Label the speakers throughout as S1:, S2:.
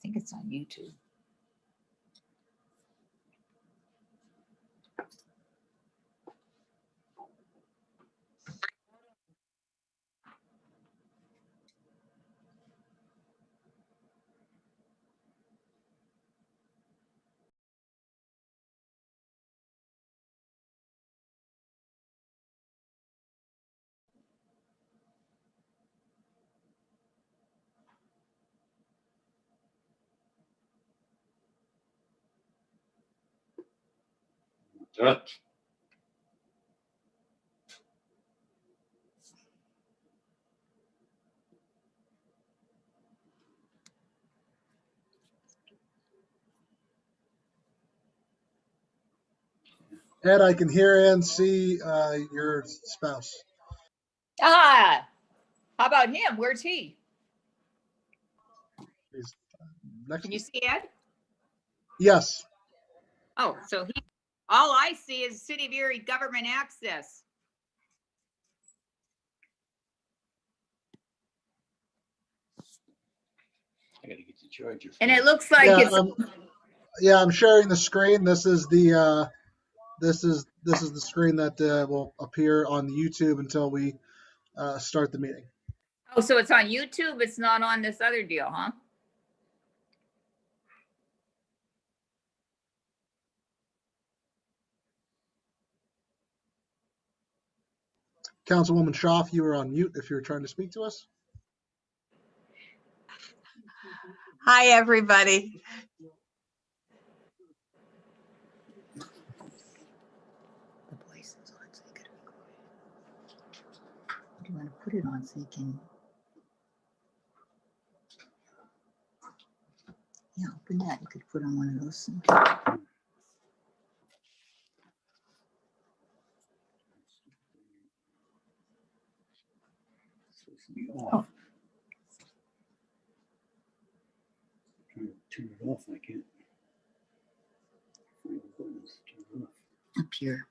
S1: think it's on YouTube.
S2: Dutch.
S3: Ed, I can hear and see your spouse.
S1: Ah, how about him? Where's he?
S3: He's next.
S1: Can you see Ed?
S3: Yes.
S1: Oh, so he, all I see is City of Erie government access.
S2: I gotta get the charger.
S1: And it looks like
S3: Yeah,
S1: it's,
S3: I'm sharing the screen. This is the screen that will appear on YouTube until we start the meeting.
S1: oh, so it's on YouTube. It's not on this other deal, huh?
S3: Councilwoman Schaaf, you are on mute if you're trying to speak to us.
S4: Hi, everybody.
S1: The voice is on, so you gotta be quiet. Do you want to put it on so you can? Yeah, open that. You could put on one of those.
S2: Supposed to be off. Trying to turn it off, I can't. Find the buttons to turn it off.
S1: Up here.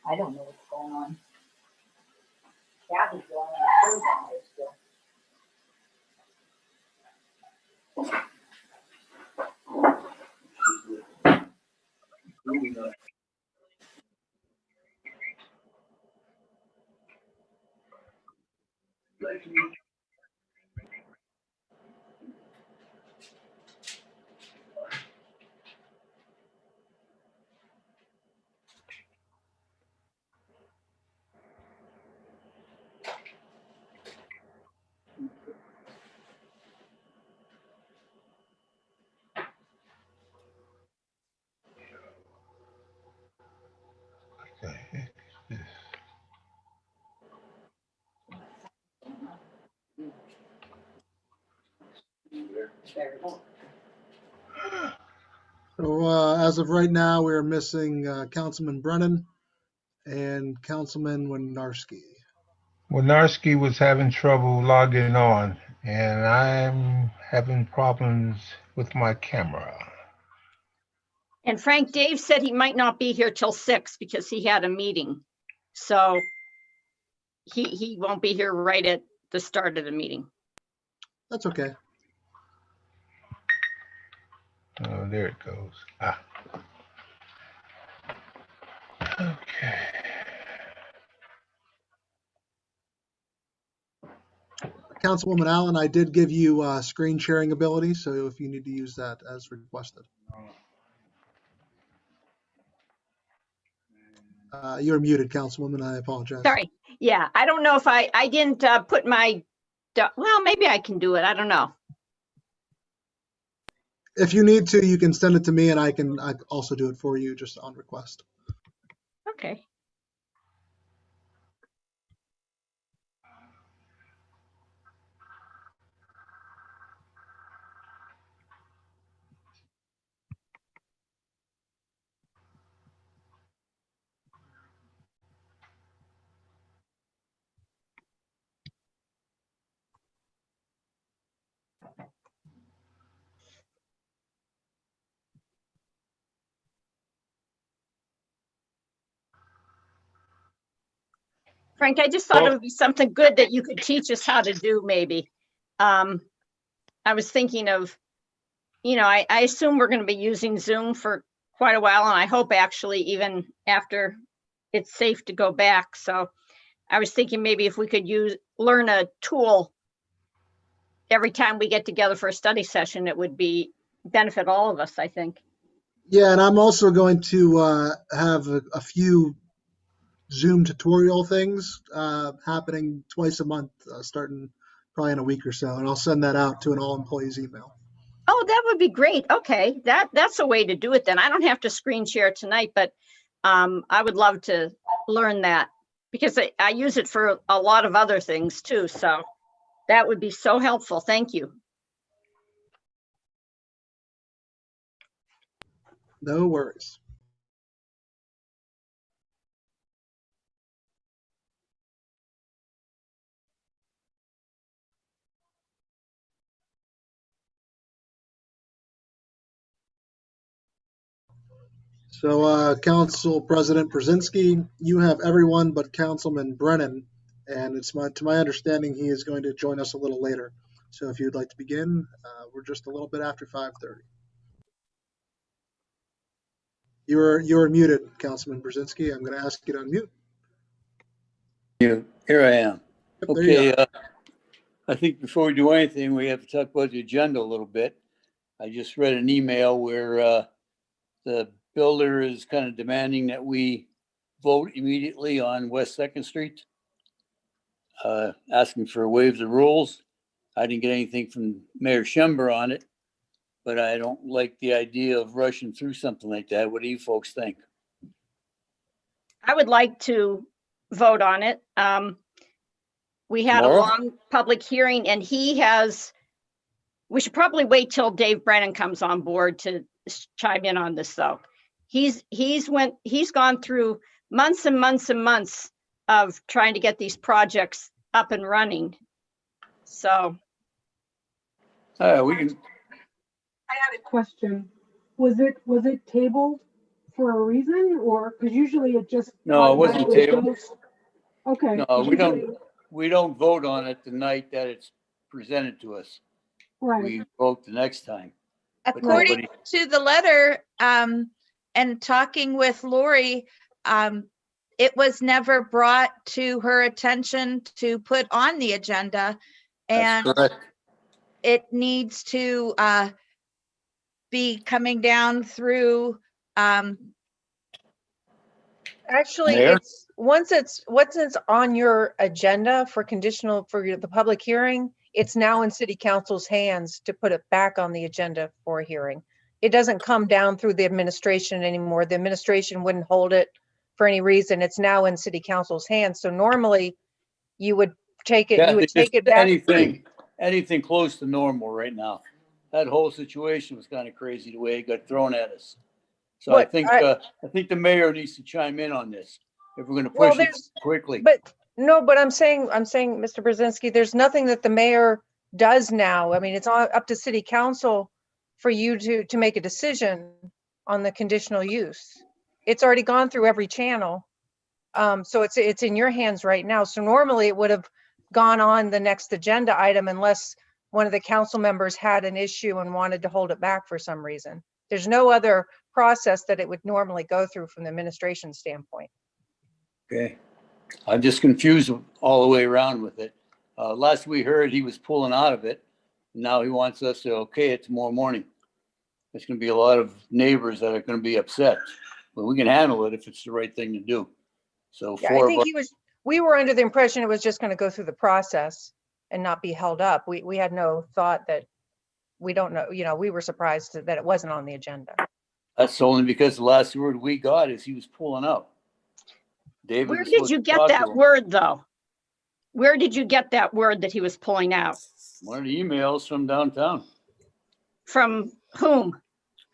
S1: I don't know what's going on. Kathy's going on her still.
S3: So as of right now, we're missing Councilman Brennan and Councilman Winarski.
S5: Winarski was having trouble logging on, and I'm having problems with my camera.
S6: And Frank, Dave said he might not be here till 6 because he had a meeting. So he won't be here right at the start of the meeting.
S3: That's okay.
S5: Oh, there it goes. Ah. Okay.
S3: Councilwoman Allen, I did give you screen sharing ability, so if you need to use that as requested. You're muted, Councilwoman. I apologize.
S6: Sorry. Yeah, I don't know if I didn't put my, well, maybe I can do it. I don't know.
S3: If you need to, you can send it to me, and I can also do it for you just on request.
S6: Okay. Frank, I just thought it would be something good that you could teach us how to do maybe. I was thinking of, I assume we're going to be using Zoom for quite a while, and I hope actually even after it's safe to go back. So I was thinking maybe if we could learn a tool every time we get together for a study session, it would benefit all of us, I think.
S3: Yeah, and I'm also going to have a few Zoom tutorial things happening twice a month, starting probably in a week or so, and I'll send that out to an all employees email.
S6: Oh, that would be great. Okay, that's a way to do it then. I don't have to screen share tonight, but I would love to learn that because I use it for a lot of other things too. So that would be so helpful. Thank you.
S3: No worries. So, Council President Brzezinski, you have everyone but Councilman Brennan, and it's to my understanding he is going to join us a little later. So, if you'd like to begin, we're just a little bit after 5:30. You're muted, Councilman Brzezinski. I'm going to ask you to unmute.
S2: Here I am.
S3: Yep, there you
S2: Okay,
S3: are.
S2: I think before we do anything, we have to talk about the agenda a little bit. I just read an email where the builder is kind of demanding that we vote immediately on West Second Street, asking for a waive of the rules. I didn't get anything from Mayor Schember on it, but I don't like the idea of rushing through something like that. What do you folks think?
S6: I would like to vote on it. We had a
S2: Tomorrow?
S6: long public hearing and we should probably wait till Dave Brennan comes on board to chime in on this though. He's gone through months and months and months of trying to get these projects up and running. So.
S2: We can,
S7: I had a question. Was it tabled for a reason, or, because usually it just.
S2: No, it wasn't
S7: automatically
S2: tabled.
S7: goes- Okay.
S2: No,
S7: 'cause usually-
S2: we don't vote on it the night that it's presented to us.
S7: Right,
S2: We vote the next time. But
S4: According
S2: nobody-
S4: to the letter, and talking with Lori, it was never brought to her attention to put on the agenda.
S2: That's
S4: And
S2: correct.
S4: it needs to, be coming down through,
S8: Actually,
S2: Mayor?
S8: once it's on your agenda for conditional, the public hearing, it's now in city council's hands to put it back on the agenda for a hearing. It doesn't come down through the administration anymore. The administration wouldn't hold it for any reason. It's now in city council's hands. So normally you would take it,
S2: Yeah,
S8: you would
S2: just
S8: take it back.
S2: anything close to normal right now. That whole situation was kind of crazy the way it got thrown at us. So I
S8: What
S2: think,
S8: I-
S2: I think the mayor needs to chime in on this if we're gonna
S8: Well,
S2: push it
S8: there's-
S2: quickly.
S8: But no, but I'm saying, Mr. Brzezinski, there's nothing that the mayor does now. I mean, it's all up to city council for you to make a decision on the conditional use. It's already gone through every channel. So it's in your hands right now. So normally it would have gone on the next agenda item unless one of the council members had an issue and wanted to hold it back for some reason. There's no other process that it would normally go through from the administration standpoint.
S2: Okay. I'm just confused all the way around with it. Last we heard, he was pulling out of it. Now he wants us to okay it tomorrow morning. There's gonna be a lot of neighbors that are gonna be upset, but we can handle it if it's the right thing to do. So
S8: Yeah, I
S2: four of
S8: think
S2: us,
S8: we were under the impression it was just going to go through the process and not be held up. We had no thought that, we don't know, we were surprised that it wasn't on the agenda.
S2: that's only because the last word we got is he was pulling out. David
S6: Where
S2: was
S6: did
S2: supposed
S6: you
S2: to
S6: get
S2: talk to
S6: that
S2: him.
S6: word, though? Where did you get that word that he was pulling out?
S2: One of the emails from downtown,
S6: From whom?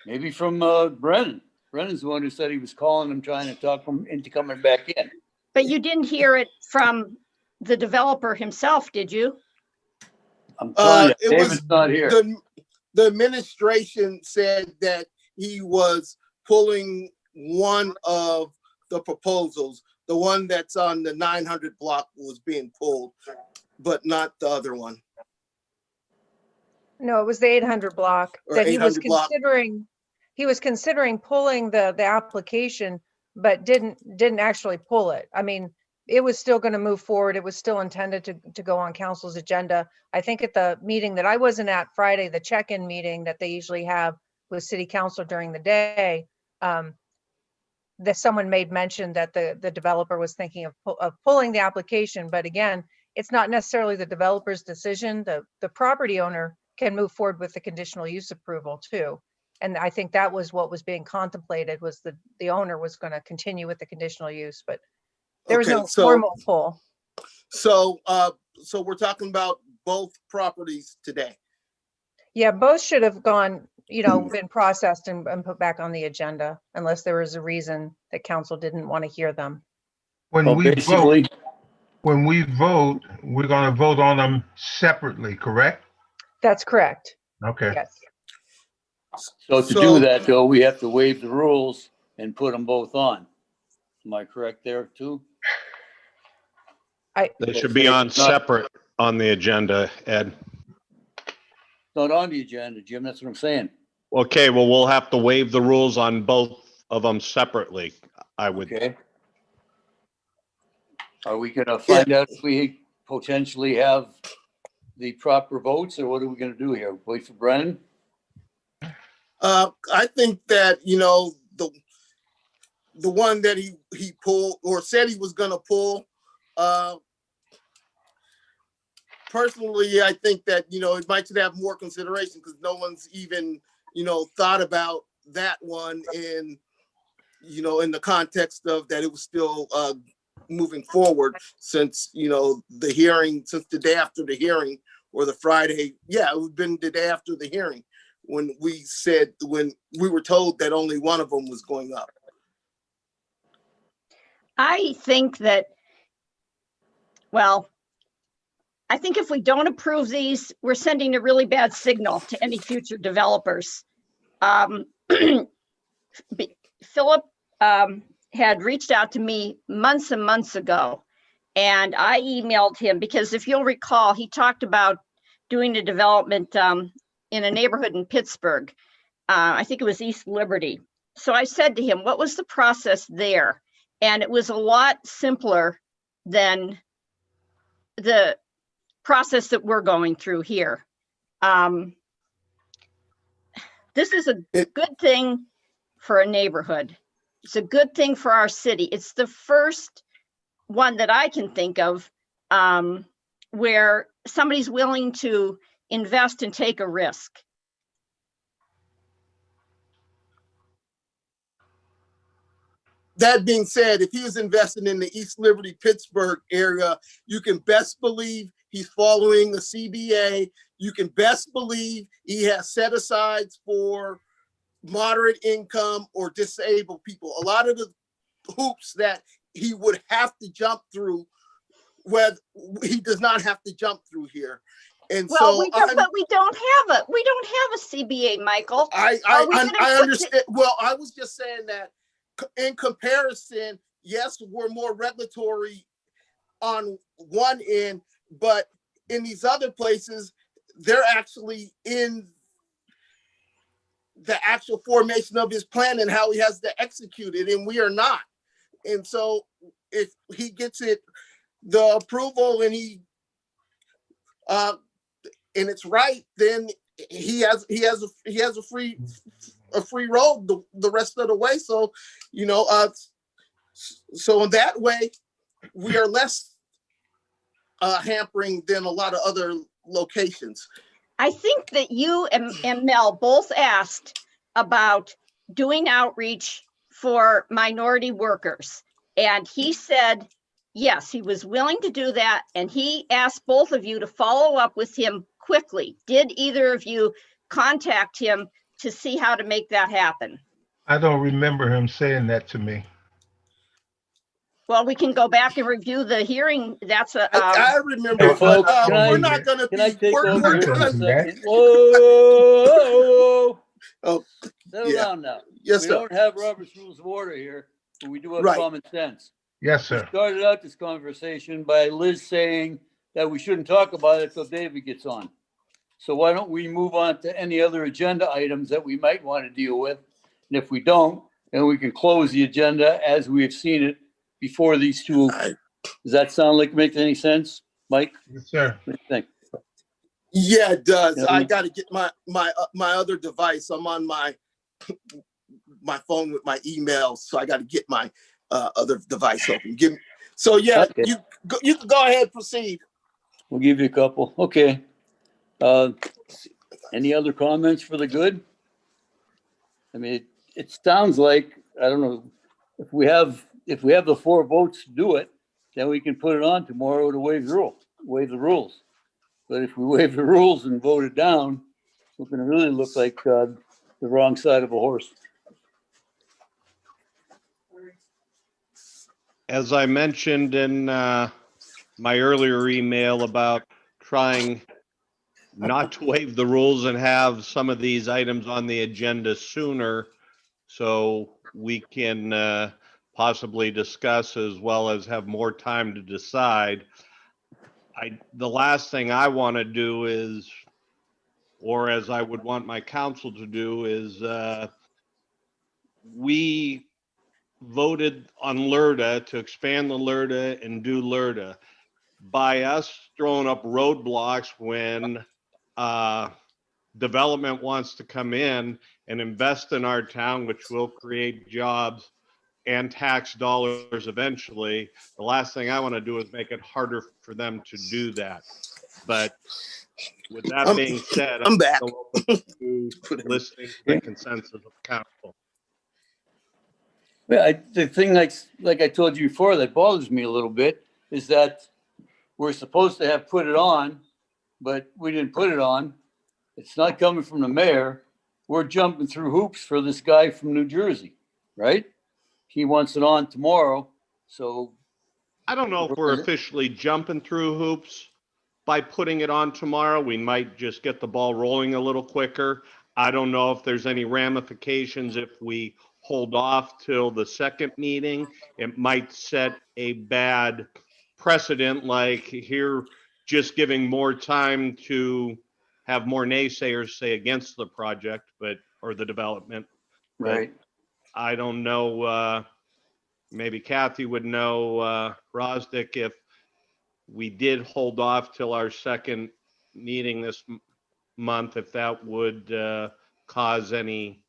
S2: maybe from Brennan. Brennan's the one who said he was calling him, trying to talk him into coming back in.
S6: But you didn't hear it from the developer himself, did you?
S2: I'm telling you,
S9: It was
S2: David's not here.
S9: The administration said that he was pulling one of the proposals, the one that's on the 900 block was being pulled, but not the other one.
S8: No, it was the 800 block
S9: Or
S8: that he was
S9: 800 block.
S8: considering pulling the application, but didn't actually pull it. I mean, it was still going to move forward. It was still intended to go on council's agenda. I think at the meeting that I wasn't at Friday, the check-in meeting that they usually have with city council during the day, that someone made mention that the developer was thinking of pulling the application. But again, it's not necessarily the developer's decision. The property owner can move forward with the conditional use approval too. And I think that was what was being contemplated, was the owner was going to continue with the conditional use, but there was
S9: Okay,
S8: no
S9: so-
S8: formal pull.
S9: So we're talking about both properties today.
S8: Yeah, both should have gone, been processed and put back on the agenda unless there was a reason that council didn't want to hear them.
S5: When
S2: Well,
S5: we vote,
S2: basically,
S5: we're going to vote on them separately, correct?
S8: That's correct.
S5: Okay.
S8: Yes.
S2: so to
S9: So-
S2: do that though, we have to waive the rules and put them both on. Am I correct there too?
S10: They should be on separate on the agenda, Ed.
S2: Not on the agenda, Jim, that's what I'm saying.
S10: Okay, well, we'll have to waive the rules on both of them separately, I would.
S2: Okay. Are we gonna find out if we potentially have the proper votes, or what are we gonna do here? Wait for Brennan?
S9: I think that, the one that he pulled or said he was gonna pull, personally, I think that, it might should have more consideration because no one's even, thought about that one in the context of that it was still moving forward since, since the day after the hearing or the Friday. Yeah, it would have been the day after the hearing when we were told that only one of them was going up.
S6: I think that, well, I think if we don't approve these, we're sending a really bad signal to any future developers. Philip had reached out to me months and months ago. And I emailed him because if you'll recall, he talked about doing a development in a neighborhood in Pittsburgh. I think it was East Liberty. So I said to him, what was the process there? And it was a lot simpler than the process that we're going through here. This is a good thing for a neighborhood. It's a good thing for our city. It's the first one that I can think of where somebody's willing to invest and take a risk.
S9: That being said, if he was investing in the East Liberty, Pittsburgh area, you can best believe he's following the CBA. You can best believe he has set asides for moderate income or disabled people. A lot of the hoops that he would have to jump through, where he does not have to jump through here. And
S6: Well,
S9: so
S6: we don't have a CBA, Michael.
S9: I understand. Well, I was just saying that in comparison, yes, we're more regulatory on one end, but in these other places, they're actually in the actual formation of his plan and how he has to execute it, and we are not. And so if he gets the approval and and it's right, then he has a free road the rest of the way. So, so in that way, we are less hampering than a lot of other locations.
S6: I think that you and Mel both asked about doing outreach for minority workers. And he said, yes, he was willing to do that. And he asked both of you to follow up with him quickly. Did either of you contact him to see how to make that happen?
S5: I don't remember him saying that to me.
S6: Well, we can go back and review the hearing. That's a.
S9: I remember,
S2: Hey, folks,
S9: we're not going to
S2: Can I
S9: be.
S2: take
S9: We're
S2: over for a
S9: gonna-
S2: second? Whoa.
S9: Oh,
S2: Settle
S9: yeah.
S2: down now.
S9: Yes,
S2: We
S9: sir.
S2: don't have Robert's Rules of Order here, but we do have
S9: Right.
S2: common sense.
S5: Yes,
S2: We
S5: sir.
S2: started out this conversation by Liz saying that we shouldn't talk about it till David gets on. So why don't we move on to any other agenda items that we might want to deal with? And if we don't, then we can close the agenda as we have seen it before these two. Does that sound like it makes any sense, Mike?
S5: Yes, sir.
S2: What do you think?
S9: Yeah, it does.
S2: Yeah,
S9: I got to get my other device. I'm on my phone with my emails, so I got to get my other device open. So yeah,
S2: Okay.
S9: you can go ahead, proceed.
S2: We'll give you a couple. Okay. Any other comments for the good? I mean, it sounds like, I don't know, if we have the 4 votes to do it, then we can put it on tomorrow to waive the rules. But if we waive the rules and vote it down, we're gonna really look like the wrong side of a horse.
S10: As I mentioned in my earlier email about trying not to waive the rules and have some of these items on the agenda sooner so we can possibly discuss as well as have more time to decide. The last thing I want to do is, or as I would want my council to do is, we voted on LRTA to expand the LRTA and do LRTA. By us throwing up roadblocks when development wants to come in and invest in our town, which will create jobs and tax dollars eventually, the last thing I want to do is make it harder for them to do that. But with that being said,
S9: I'm back.
S10: still open to listening to the consensus of council.
S2: Yeah, the thing like I told you before that bothers me a little bit is that we're supposed to have put it on, but we didn't put it on. It's not coming from the mayor. We're jumping through hoops for this guy from New Jersey, right? He wants it on tomorrow, so.
S10: I don't know if we're officially jumping through hoops by putting it on tomorrow. We might just get the ball rolling a little quicker. I don't know if there's any ramifications if we hold off till the second meeting, it might set a bad precedent, like here, just giving more time to have more naysayers say against the project, or the development. But
S2: Right.
S10: I don't know, maybe Kathy would know, Rosdick, if we did hold off till our second meeting this month, if that would cause any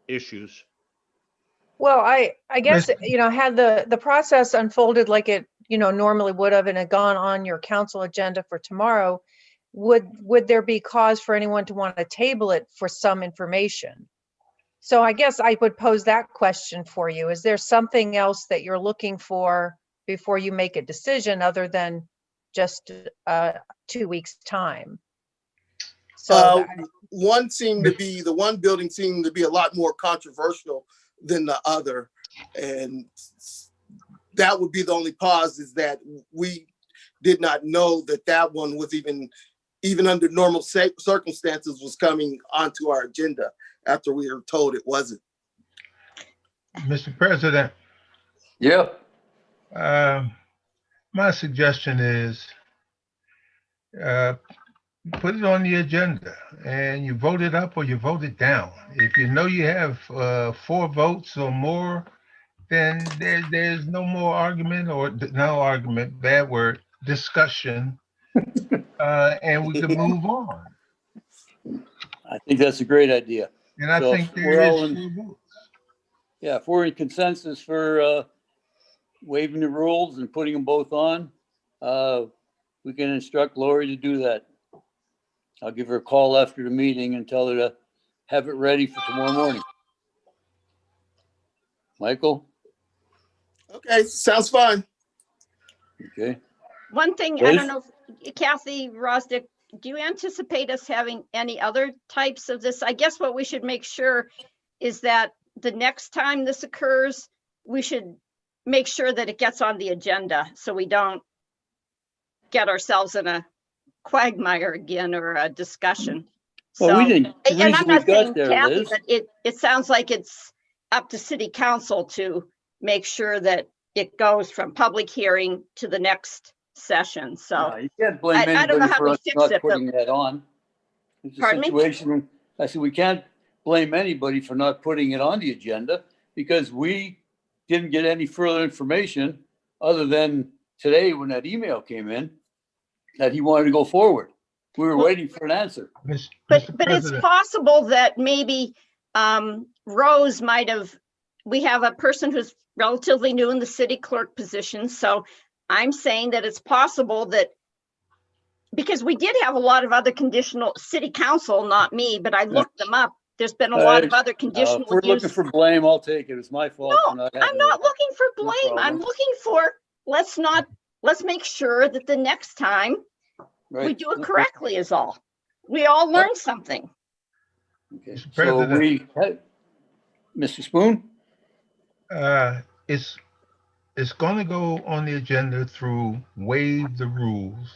S10: issues.
S8: Well, I guess, had the process unfolded like it, normally would have and had gone on your council agenda for tomorrow, would there be cause for anyone to want to table it for some information? So I guess I would pose that question for you. Is there something else that you're looking for before you make a decision other than just 2 weeks' time? So
S9: The one building seemed to be a lot more controversial than the other. And that would be the only pause, is that we did not know that one was even under normal circumstances was coming onto our agenda after we were told it wasn't.
S5: Mr. President,
S2: Yeah.
S5: my suggestion is put it on the agenda and you vote it up or you vote it down. If you know you have 4 votes or more, then there's no more argument, or no argument, bad word, discussion, and we can move on.
S2: I think that's a great idea.
S5: And I
S2: So
S5: think
S2: if
S5: there
S2: we're all
S5: is
S2: in-
S5: 4 votes.
S2: Yeah, if we're in consensus for waiving the rules and putting them both on, we can instruct Lori to do that. I'll give her a call after the meeting and tell her to have it ready for tomorrow morning. Michael?
S9: Okay, sounds fine.
S2: Okay.
S6: One thing, I don't know, Kathy, Rosdick, do you anticipate us having any other types of this? I guess what we should make sure is that the next time this occurs, we should make sure that it gets on the agenda so we don't get ourselves in a quagmire again or a discussion.
S2: Well, we
S6: So,
S2: didn't. The
S6: and I'm
S2: reason we
S6: not saying
S2: got there,
S6: Kathy,
S2: Liz,
S6: but it sounds like it's up to city council to make sure that it goes from public hearing to the next session. So
S2: you can't blame
S6: I don't know
S2: anybody
S6: how
S2: for
S6: we
S2: us
S6: fix
S2: not
S6: it, but-
S2: putting that on. It's a
S6: Pardon me?
S2: situation, I said, we can't blame anybody for not putting it on the agenda because we didn't get any further information other than today when that email came in that he wanted to go forward. We were waiting for an answer.
S5: Mr.
S6: But it's
S5: President,
S6: possible that maybe Rose we have a person who's relatively new in the city clerk position. So I'm saying that it's possible that, because we did have a lot of other conditional, city council, not me, but I looked them up. There's been a lot of other
S2: If
S6: conditional
S2: we're looking
S6: use.
S2: for blame, I'll take it. It's my fault. for
S6: No,
S2: not
S6: I'm
S2: having
S6: not
S2: it.
S6: looking for
S2: No
S6: blame. I'm
S2: problem.
S6: looking for, let's make sure that the next time we
S2: Right.
S6: do it correctly is all. We all learn something.
S2: Okay.
S5: Mr.
S2: So
S5: President.
S2: Mr. Spoon?
S5: it's going to go on the agenda through waive the rules.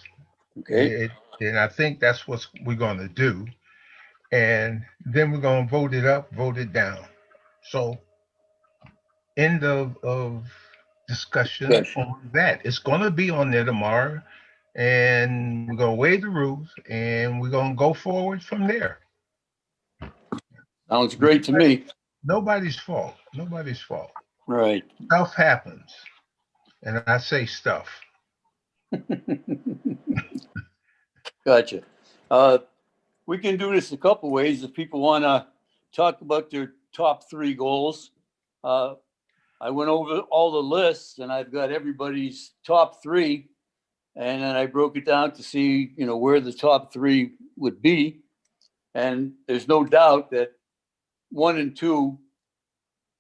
S2: Okay.
S5: And I think that's what we're going to do. And then we're going to vote it up, vote it down. So end of discussion on that. It's going to be on there tomorrow. And we're going to waive the rules and we're going to go forward from there.
S2: Sounds great to me.
S5: Nobody's fault. Nobody's fault.
S2: Right.
S5: Stuff happens. And I say stuff.
S2: Gotcha. We can do this a couple ways if people want to talk about their top 3 goals. I went over all the lists and I've got everybody's top 3. And then I broke it down to see, where the top 3 would be. And there's no doubt that 1 and 2,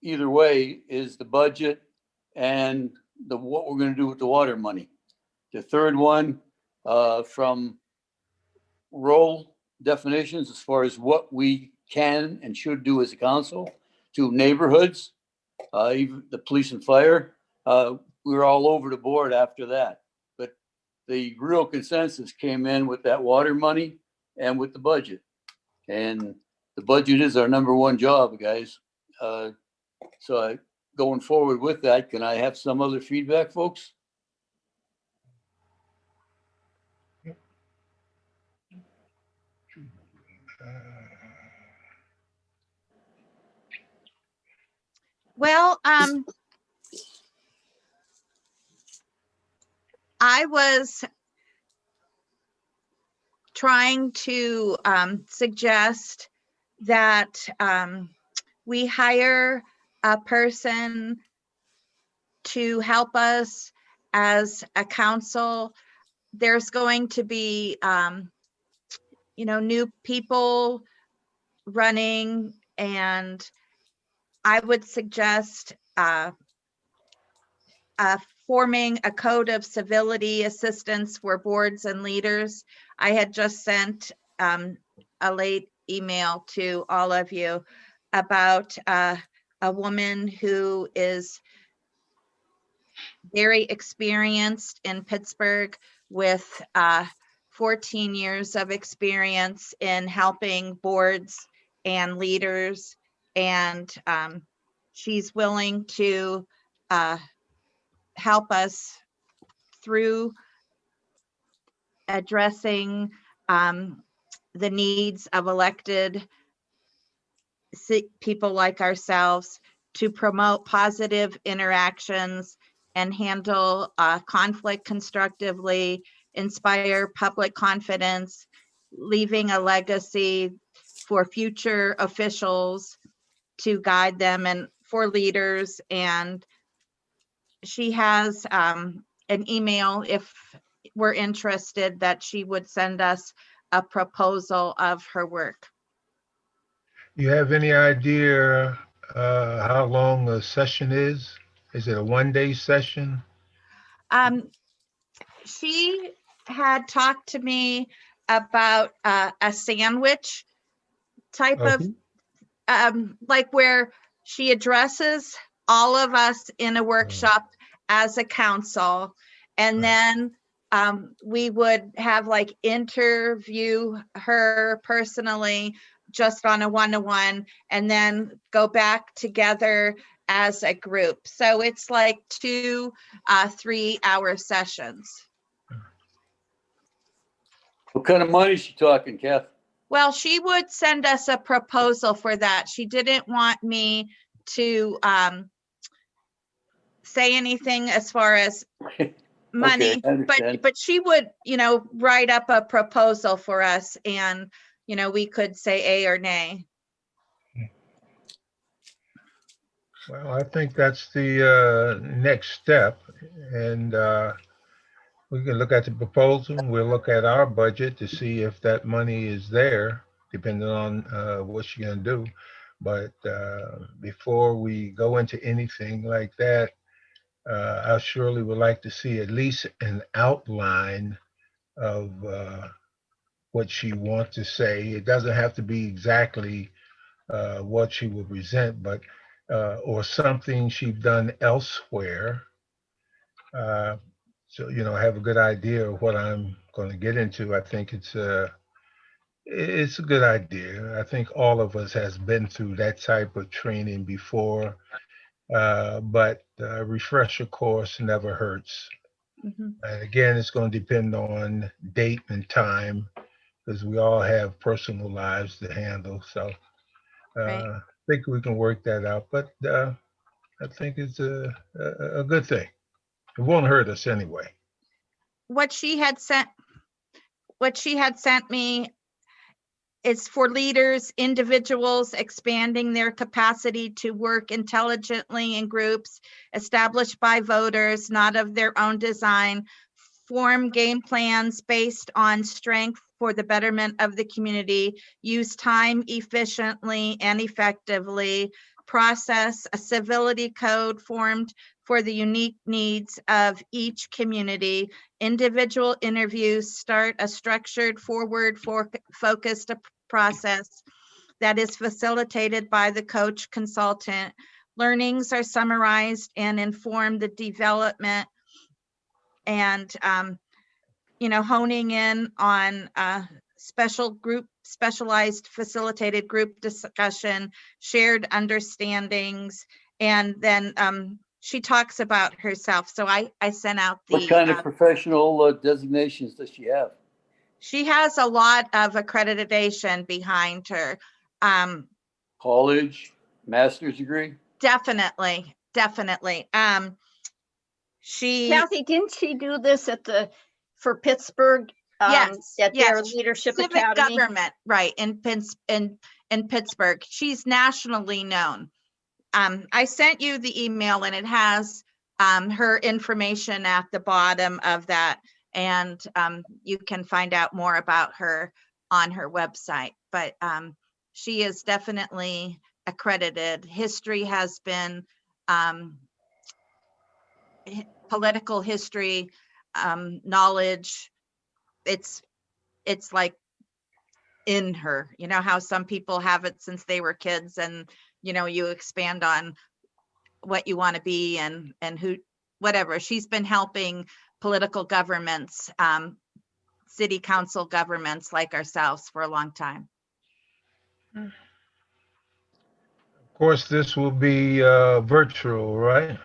S2: either way, is the budget and what we're going to do with the water money. The third one, from role definitions as far as what we can and should do as a council, to neighborhoods, even the police and fire. We were all over the board after that. But the real consensus came in with that water money and with the budget. And the budget is our number 1 job, guys. Going forward with that, can I have some other feedback, folks?
S4: Well, I was trying to suggest that we hire a person to help us as a council. There's going to be, new people running, and I would suggest forming a code of civility assistance for boards and leaders. I had just sent a late email to all of you about a woman who is very experienced in Pittsburgh with 14 years of experience in helping boards and leaders. And she's willing to help us through addressing the needs of elected people like ourselves, to promote positive interactions and handle conflict constructively, inspire public confidence, leaving a legacy for future officials to guide them, and for leaders. And she has an email, if we're interested, that she would send us a proposal of her work.
S5: You have any idea how long a session is? Is it a one-day session?
S4: She had talked to me about a sandwich type of, like where she addresses all of us in a workshop as a council, and then we would have like interview her personally just on a one-to-one, and then go back together as a group. So it's like 2 3-hour sessions.
S2: What kind of money is she talking, Kath?
S4: Well, she would send us a proposal for that. She didn't want me to say anything as far as money,
S2: Okay, I understand.
S4: but she would, write up a proposal for us, and, we could say A or nay.
S5: Well, I think that's the next step. And we can look at the proposal. We'll look at our budget to see if that money is there, depending on what she's going to do. But before we go into anything like that, I surely would like to see at least an outline of what she wants to say. It doesn't have to be exactly what she will present, but or something she's done elsewhere. So, have a good idea of what I'm going to get into. I think it's a good idea. I think all of us has been through that type of training before, but a refresher course never hurts.
S4: Mhm.
S5: And again, it's going to depend on date and time, because we all have personal lives to handle. So
S4: Right.
S5: I think we can work that out. But I think it's a good thing. It won't hurt us anyway.
S4: What she had sent me is for leaders, individuals expanding their capacity to work intelligently in groups established by voters, not of their own design, form game plans based on strength for the betterment of the community, use time efficiently and effectively, process a civility code formed for the unique needs of each community, individual interviews, start a structured focused process that is facilitated by the coach consultant. Learnings are summarized and inform the development, and honing in on specialized facilitated group discussion, shared understandings, and then she talks about herself. So I sent out
S2: What kind of
S4: the,
S2: professional designations does she have?
S4: she has a lot of accreditation behind her.
S2: College, master's degree?
S4: Definitely. She,
S6: Kathy, didn't she do this for Pittsburgh?
S4: Yes,
S6: At their
S4: yes.
S6: leadership
S4: civic
S6: academy?
S4: government, right, in Pittsburgh. She's nationally known. I sent you the email and it has her information at the bottom of that. And you can find out more about her on her website. But she is definitely accredited. History has been political history, knowledge. It's like in her, you know how some people have it since they were kids, and you expand on what you want to be and who, whatever. She's been helping political governments, city council governments like ourselves for a long time.
S5: Of course, this will be virtual, right?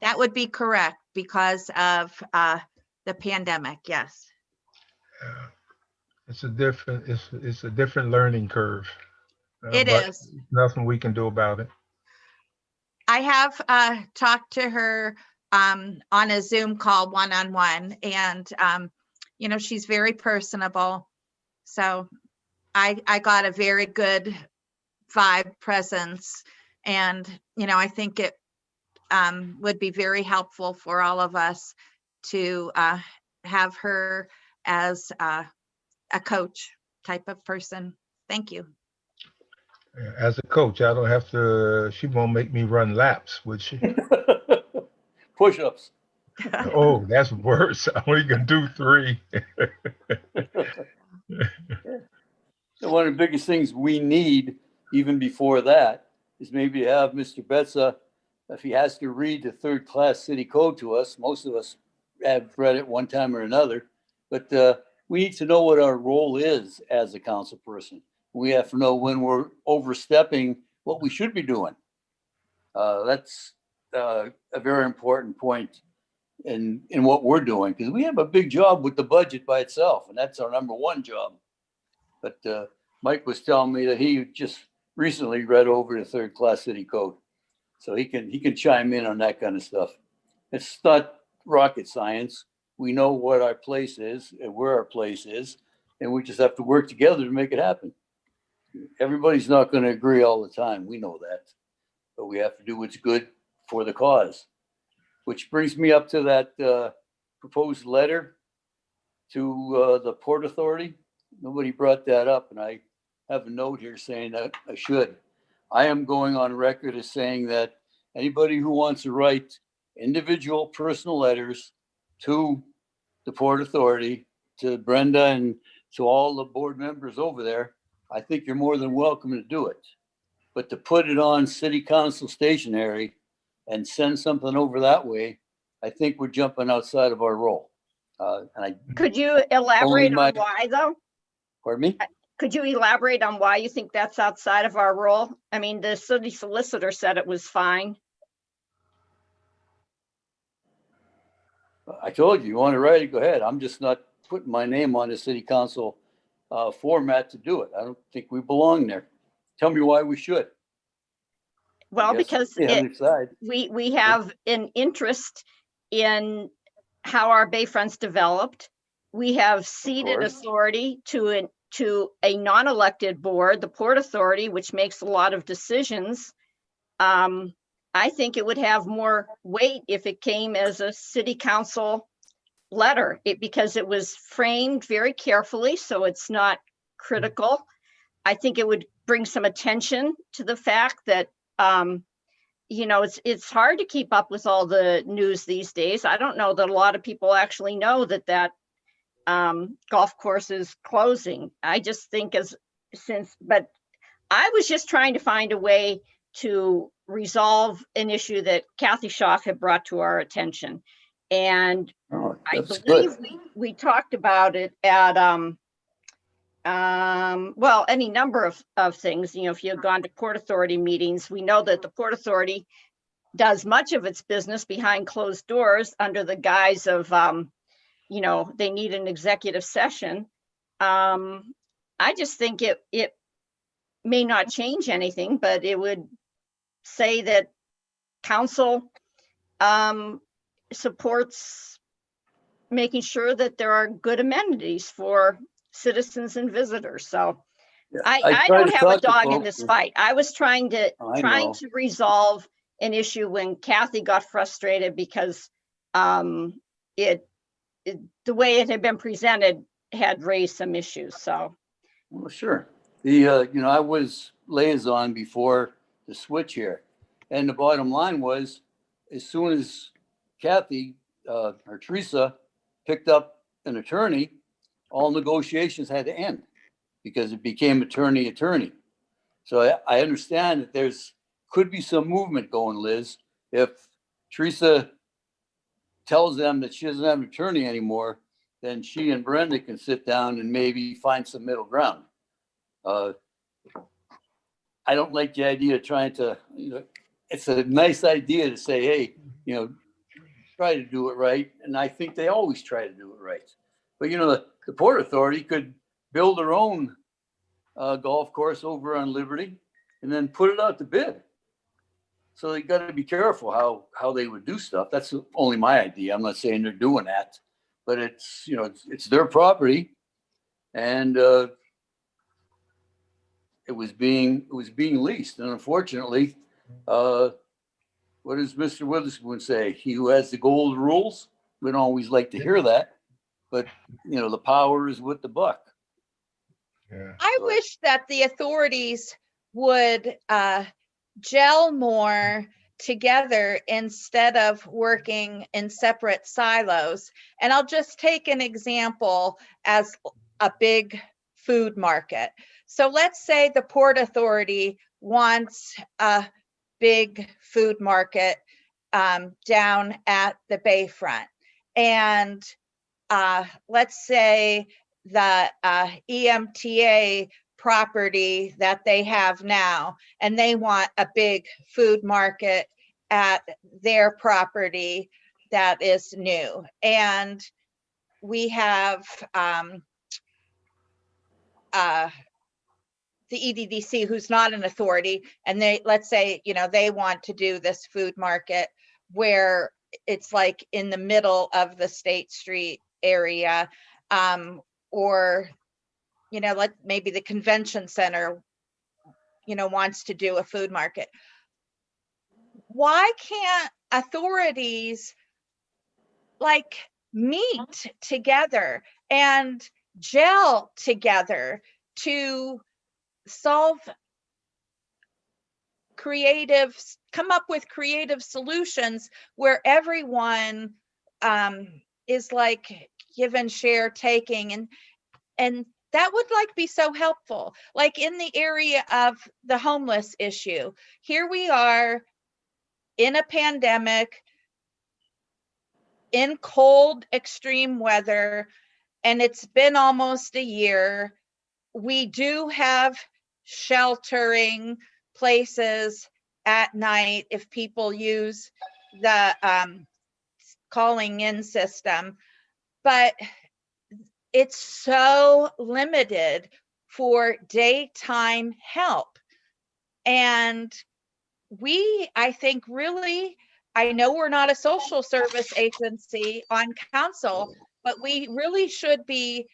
S4: That would be correct because of the pandemic. Yes.
S5: It's a different learning curve.
S4: It
S5: but
S4: is.
S5: Nothing we can do about it.
S4: I have talked to her on a Zoom call one-on-one, and she's very personable. So I got a very good vibe presence, and I think it would be very helpful for all of us to have her as a coach type of person. Thank you.
S5: As a coach, I don't have to, she won't make me run laps, would she?
S2: Push-ups.
S5: Oh, that's worse. I only can do 3.
S2: So one of the biggest things we need, even before that, is maybe to have Mr. Betza, if he has to read the 3rd class city code to us. Most of us have read it one time or another, but we need to know what our role is as a council person. We have to know when we're overstepping what we should be doing. That's a very important point in what we're doing, because we have a big job with the budget by itself, and that's our number one job. But Mike was telling me that he just recently read over the 3rd class city code, so he can chime in on that kind of stuff. It's not rocket science. We know what our place is and where our place is, and we just have to work together to make it happen. Everybody's not going to agree all the time. We know that, but we have to do what's good for the cause. Which brings me up to that proposed letter to the Port Authority. Nobody brought that up, and I have a note here saying that I should. I am going on record as saying that anybody who wants to write individual personal letters to the Port Authority, to Brenda and to all the board members over there, I think you're more than welcome to do it. But to put it on city council stationery and send something over that way, I think we're jumping outside of our role.
S6: Could you elaborate
S2: my-
S6: on why though?
S2: Pardon me?
S6: Could you elaborate on why you think that's outside of our role? I mean, the city solicitor said it was fine.
S2: I told you want to write it, go ahead. I'm just not putting my name on the city council format to do it. I don't think we belong there. Tell me why we should.
S6: Well,
S2: Yes,
S6: because
S2: the other side.
S6: we have an interest in how our bayfront's developed. We have ceded
S2: course.
S6: authority to a non-elected board, the Port Authority, which makes a lot of decisions. I think it would have more weight if it came as a city council letter, because it was framed very carefully, so it's not critical. I think it would bring some attention to the fact that it's hard to keep up with all the news these days. I don't know that a lot of people actually know that golf course is closing. I just think but I was just trying to find a way to resolve an issue that Kathy Schaaf had brought to our attention. And
S2: Oh,
S6: I
S2: That's
S6: believe
S2: good.
S6: we talked about it at, well, any number of things. You know, if you've gone to Port Authority meetings, we know that the Port Authority does much of its business behind closed doors under the guise of, you know, they need an executive session. I just think it may not change anything, but it would say that council supports making sure that there are good amenities for citizens and visitors. So
S2: Yeah,
S6: I
S2: try
S6: don't
S2: to
S6: have a
S2: talk to
S6: dog in
S2: folks.
S6: this fight. I was trying
S2: I know.
S6: to resolve an issue when Kathy got frustrated because it the way it had been presented had raised some issues. So
S2: Well, sure. I was liaison before the switch here. And the bottom line was, as soon as Kathy, or Teresa picked up an attorney, all negotiations had to end because it became attorney. So I understand that could be some movement going, Liz. If Teresa tells them that she doesn't have an attorney anymore, then she and Brenda can sit down and maybe find some middle ground. I don't like the idea of trying to, it's a nice idea to say, hey, try to do it right. And I think they always try to do it right. But, the Port Authority could build their own golf course over on Liberty and then put it out to bid. So they got to be careful how they would do stuff. That's only my idea. I'm not saying they're doing that, but it's their property, and it was being leased. And unfortunately, what does Mr. Witherspoon say? He who has the gold rules. We don't always like to hear that, but the power is with the buck.
S5: Yeah.
S4: I wish that the authorities would gel more together instead of working in separate silos. And I'll just take an example as a big food market. So let's say the Port Authority wants a big food market down at the bayfront. And let's say the EMTA property that they have now, and they want a big food market at their property that is new. And we have the EDDC, who's not an authority, and let's say, they want to do this food market where it's like in the middle of the State Street area, or maybe the convention center wants to do a food market. Why can't authorities meet together and gel together to come up with creative solutions where everyone is given, share, taking, and that would be so helpful. In the area of the homeless issue, here we are in a pandemic, in cold, extreme weather, and it's been almost a year. We do have sheltering places at night if people use the calling in system, but it's so limited for daytime help. And I think really, I know we're not a social service agency on council, but we really should be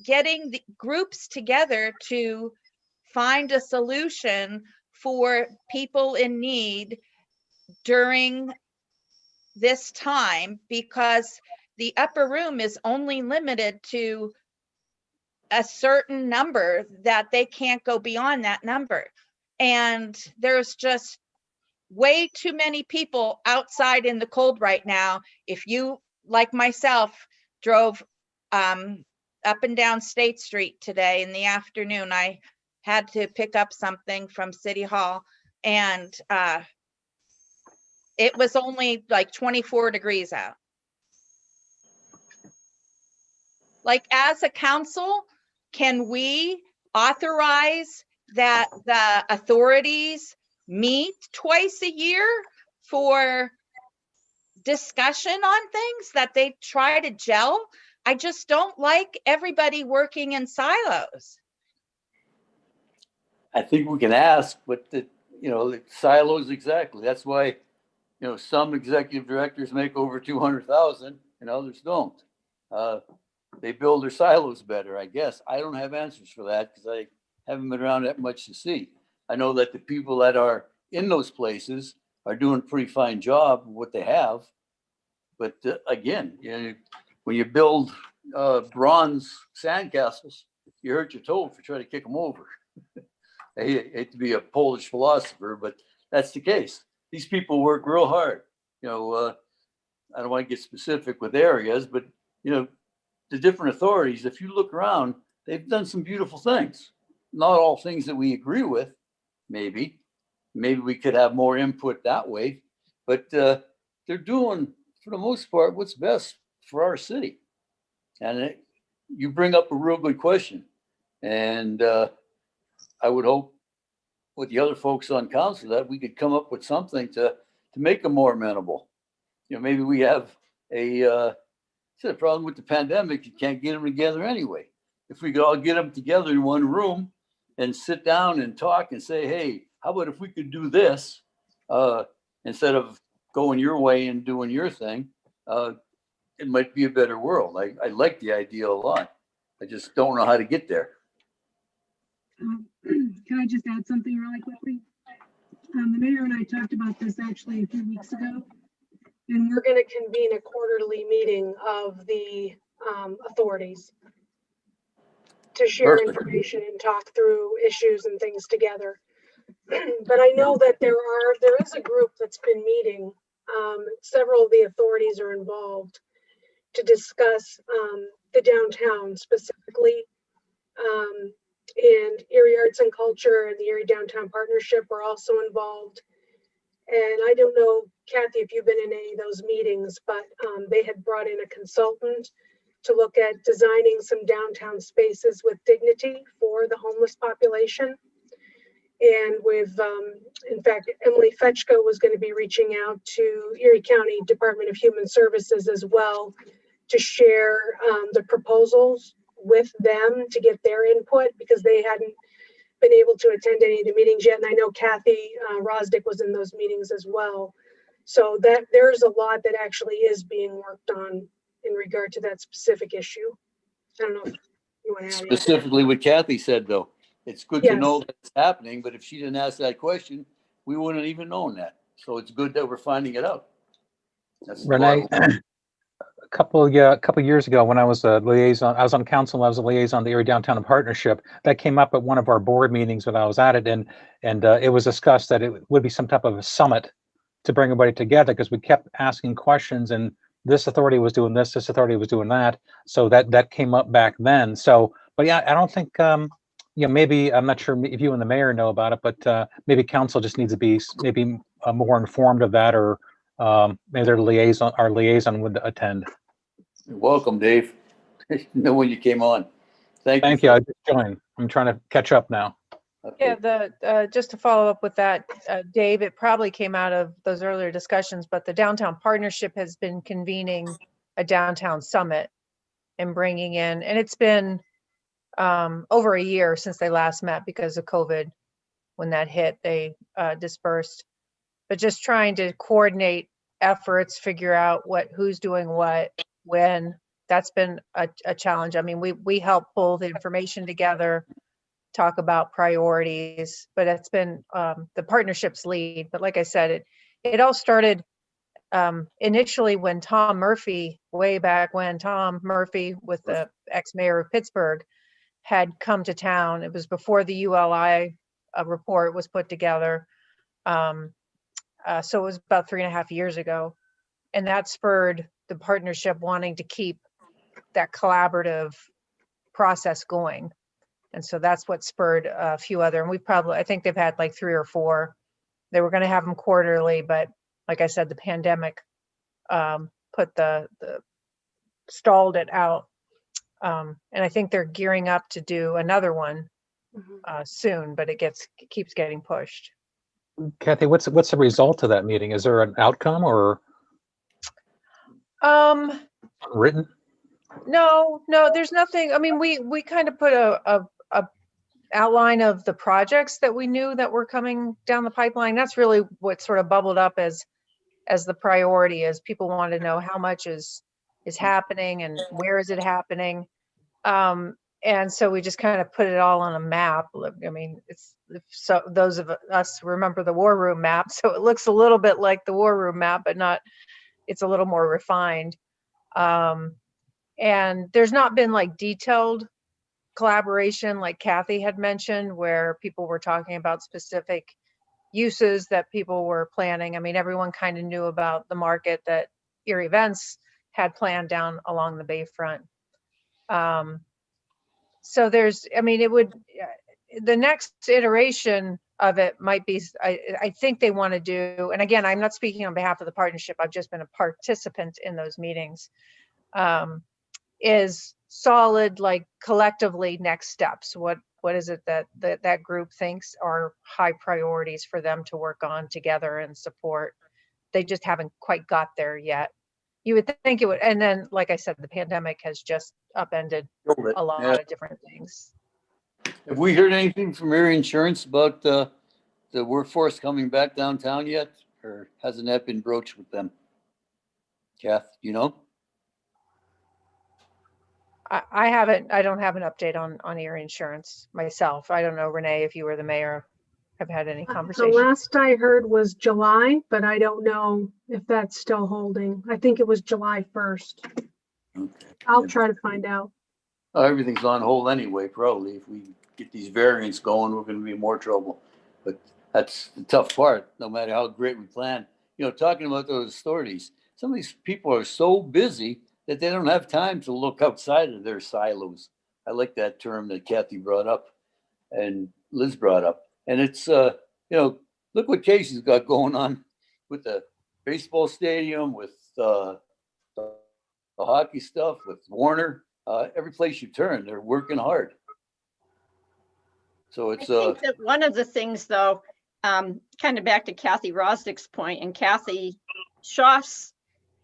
S4: getting the groups together to find a solution for people in need during this time, because the upper room is only limited to a certain number, that they can't go beyond that number. And there's just way too many people outside in the cold right now. If you, like myself, drove up and down State Street today in the afternoon, I had to pick up something from City Hall, and it was only 24 degrees out. like as a council, can we authorize that the authorities meet twice a year for discussion on things, that they try to gel? I just don't like everybody working in silos.
S2: I think we can ask, but the silos, exactly. That's why, some executive directors make over 200,000 and others don't. They build their silos better, I guess. I don't have answers for that because I haven't been around that much to see. I know that the people that are in those places are doing a pretty fine job of what they have. But again, when you build bronze sandcastles, you hurt your toe if you try to kick them over. I hate to be a Polish philosopher, but that's the case. These people work real hard. I don't want to get specific with areas, but the different authorities, if you look around, they've done some beautiful things. Not all things that we agree with, maybe we could have more input that way, but they're doing, for the most part, what's best for our city. And you bring up a real good question. And I would hope with the other folks on council that we could come up with something to make them more amenable. Maybe we have a problem with the pandemic. You can't get them together anyway. If we could all get them together in one room and sit down and talk and say, hey, how about if we could do this instead of going your way and doing your thing? It might be a better world. I like the idea a lot. I just don't know how to get there.
S7: Can I just add something really quickly? The mayor and I talked about this actually a few weeks ago. And we're going to convene a quarterly meeting of the authorities to share
S2: Perfect.
S7: information and talk through issues and things together. But I know that there is a group that's been meeting. Several of the authorities are involved to discuss the downtown specifically. And Erie Arts and Culture and the Erie Downtown Partnership are also involved. And I don't know, Kathy, if you've been in any of those meetings, but they had brought in a consultant to look at designing some downtown spaces with dignity for the homeless population. And with, in fact, Emily Fetchko was going to be reaching out to Erie County Department of Human Services as well to share the proposals with them to get their input, because they hadn't been able to attend any of the meetings yet. And I know Kathy Rosdick was in those meetings as well. So that there's a lot that actually is being worked on in regard to that specific issue. I don't know if you want to add anything.
S2: Specifically what Kathy said, though, it's good to
S7: Yes.
S2: know that it's happening, but if she didn't ask that question, we wouldn't even known that. So it's good that we're finding it out. That's
S11: Renee, a couple years ago when I was a liaison, I was on council, I was a liaison to the Erie Downtown Partnership. That came up at one of our board meetings when I was at it, and it was discussed that it would be some type of a summit to bring everybody together, because we kept asking questions, and this authority was doing this authority was doing that. So that came up back then. So, but yeah, I don't think, maybe, I'm not sure if you and the mayor know about it, but maybe council just needs to be maybe more informed of that, or maybe our liaison would attend.
S2: You're welcome, Dave. Know when you came on.
S11: Thank you. I just joined. I'm trying to catch up now.
S2: Okay.
S8: Yeah, just to follow up with that, Dave, it probably came out of those earlier discussions, but the Downtown Partnership has been convening a downtown summit and bringing in, and it's been over a year since they last met because of COVID. When that hit, they dispersed. But just trying to coordinate efforts, figure out who's doing what, when, that's been a challenge. I mean, we help pull the information together, talk about priorities, but it's been the partnership's lead. But like I said, it all started initially when Tom Murphy, way back when Tom Murphy, with the ex-mayor of Pittsburgh, had come to town. It was before the ULI report was put together. So it was about 3.5 years ago. And that spurred the partnership wanting to keep that collaborative process going. And so that's what spurred a few other, and I think they've had like 3 or 4. They were going to have them quarterly, but like I said, the pandemic put stalled it out. And I think they're gearing up to do another one
S7: Mhm.
S8: soon, but it keeps getting pushed.
S11: Kathy, what's the result of that meeting? Is there an outcome or
S8: Um,
S11: written?
S8: no, there's nothing. I mean, we kind of put a outline of the projects that we knew that were coming down the pipeline. That's really what sort of bubbled up as the priority, is people want to know how much is happening and where is it happening. And so we just kind of put it all on a map. I mean, so those of us remember the War Room map, so it looks a little bit like the War Room map, but not, it's a little more refined. And there's not been like detailed collaboration like Kathy had mentioned, where people were talking about specific uses that people were planning. I mean, everyone kind of knew about the market that Erie Events had planned down along the Bayfront. So I mean, the next iteration of it might be, I think they want to do, and again, I'm not speaking on behalf of the partnership, I've just been a participant in those meetings, is solid, like collectively next steps. What is it that group thinks are high priorities for them to work on together and support? They just haven't quite got there yet. You would think it would, and then, like I said, the pandemic has just upended a lot
S2: Yeah.
S8: of different things.
S2: Have we heard anything from Erie Insurance about the workforce coming back downtown yet? Or hasn't that been broached with them? Kath, you know?
S8: I don't have an update on Erie Insurance myself. I don't know, Renee, if you were the mayor, have had any
S7: The
S8: conversation.
S7: last I heard was July, but I don't know if that's still holding. I think it was July 1st.
S2: Okay.
S7: I'll try to find out.
S2: Oh, everything's on hold anyway, probably. If we get these variants going, we're gonna be in more trouble. But that's the tough part, no matter how great we plan. You know, talking about those authorities, some of these people are so busy that they don't have time to look outside of their silos. I like that term that Kathy brought up and Liz brought up. And it's, you know, look what Casey's got going on with the baseball stadium, with the hockey stuff, with Warner. Every place you turn, they're working hard. So
S6: I
S2: it's
S6: think that one of the things, though, kind of back to Kathy Rosdick's point and Kathy Schaaf's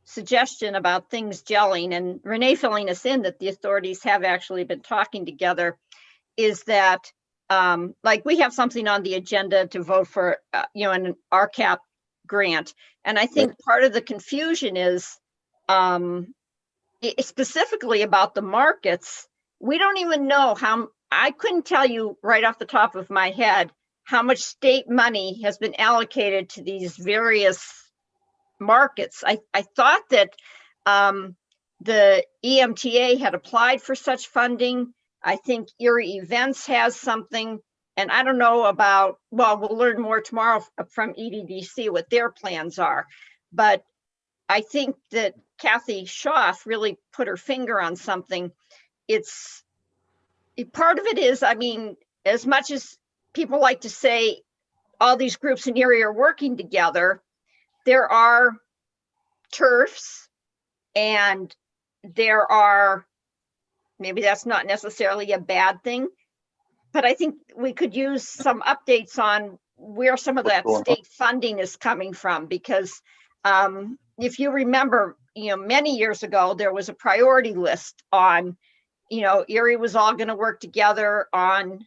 S6: suggestion about things gelling, and Renee filling us in that the authorities have actually been talking together, is that like we have something on the agenda to vote for, you know, an RCAP grant. And I think part of the confusion is specifically about the markets. We don't even know how, I couldn't tell you right off the top of my head how much state money has been allocated to these various markets. I thought that the EMTA had applied for such funding. I think Erie Events has something, and I don't know about, well, we'll learn more tomorrow from EDDC what their plans are. But I think that Kathy Schaaf really put her finger on something. Part of it is, I mean, as much as people like to say all these groups in Erie are working together, there are turfs and there are, maybe that's not necessarily a bad thing, but I think we could use some updates on where some of that state funding is coming from, because if you remember, you know, many years ago, there was a priority list on, you know, Erie was all going to work together on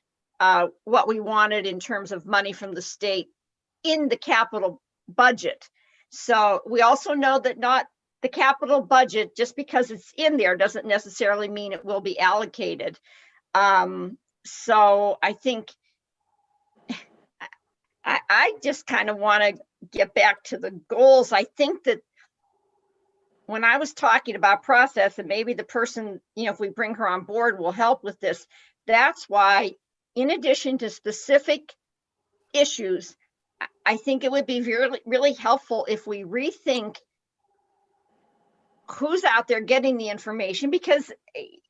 S6: what we wanted in terms of money from the state in the capital budget. So we also know that not the capital budget, just because it's in there, doesn't necessarily mean it will be allocated. So I think I just kind of want to get back to the goals. I think that when I was talking about process, and maybe the person, you know, if we bring her on board, will help with this. That's why, in addition to specific issues, I think it would be really, really helpful if we rethink who's out there getting the information, because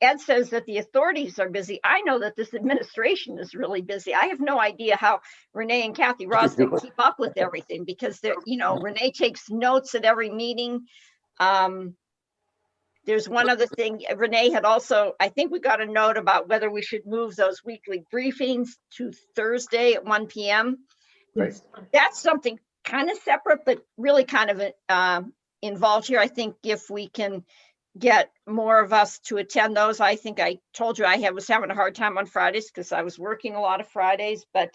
S6: Ed says that the authorities are busy. I know that this administration is really busy. I have no idea how Renee and Kathy Rosdick keep up with everything, because they're, you know, Renee takes notes at every meeting. There's one other thing. Renee had also, I think we got a note about whether we should move those weekly briefings to Thursday at 1 PM.
S1: Yes.
S6: That's something kind of separate, but really kind of involved here. I think if we can get more of us to attend those, I think I told you I was having a hard time on Fridays because I was working a lot of Fridays, but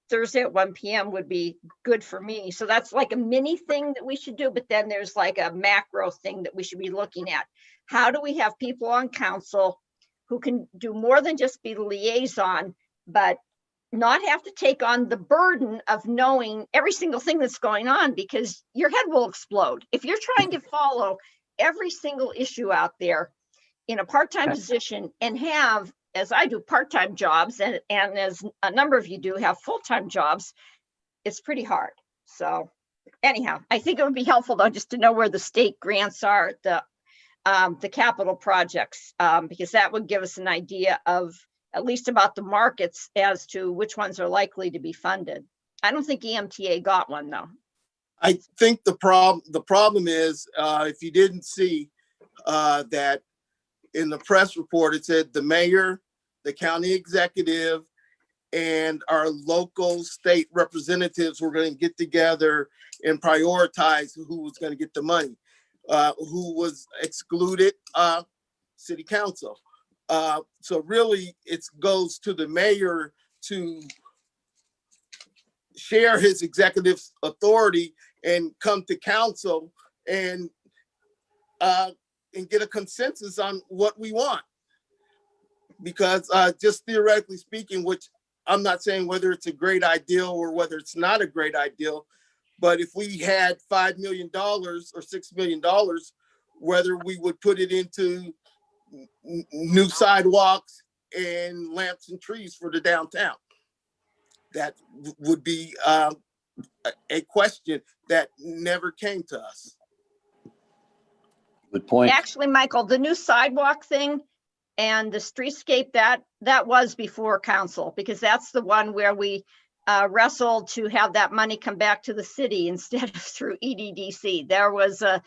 S6: Thursday at 1 PM would be good for me. So that's like a mini thing that we should do, but then there's like a macro thing that we should be looking at. How do we have people on council who can do more than just be the liaison, but not have to take on the burden of knowing every single thing that's going on, because your head will explode. If you're trying to follow every single issue out there in a part-time position and have, as I do, part-time jobs, and as a number of you do have full-time jobs, it's pretty hard. So anyhow, I think it would be helpful though, just to know where the state grants are, the capital projects, because that would give us an idea of at least about the markets as to which ones are likely to be funded. I don't think EMTA got one though.
S9: I think the problem is, if you didn't see that in the press report, it said the mayor, the county executive, and our local state representatives were going to get together and prioritize who was going to get the money. Who was excluded? City council. So really, it goes to the mayor to share his executive authority and come to council and get a consensus on what we want. Because just theoretically speaking, which I'm not saying whether it's a great idea or whether it's not a great idea, but if we had $5 million or $6 million, whether we would put it into new sidewalks and lamps and trees for the downtown, that would be a question that never came to us.
S2: Good point.
S6: Actually, Michael, the new sidewalk thing and the streetscape, that was before council, because that's the one where we wrestled to have that money come back to the city instead of through EDDC. There was a,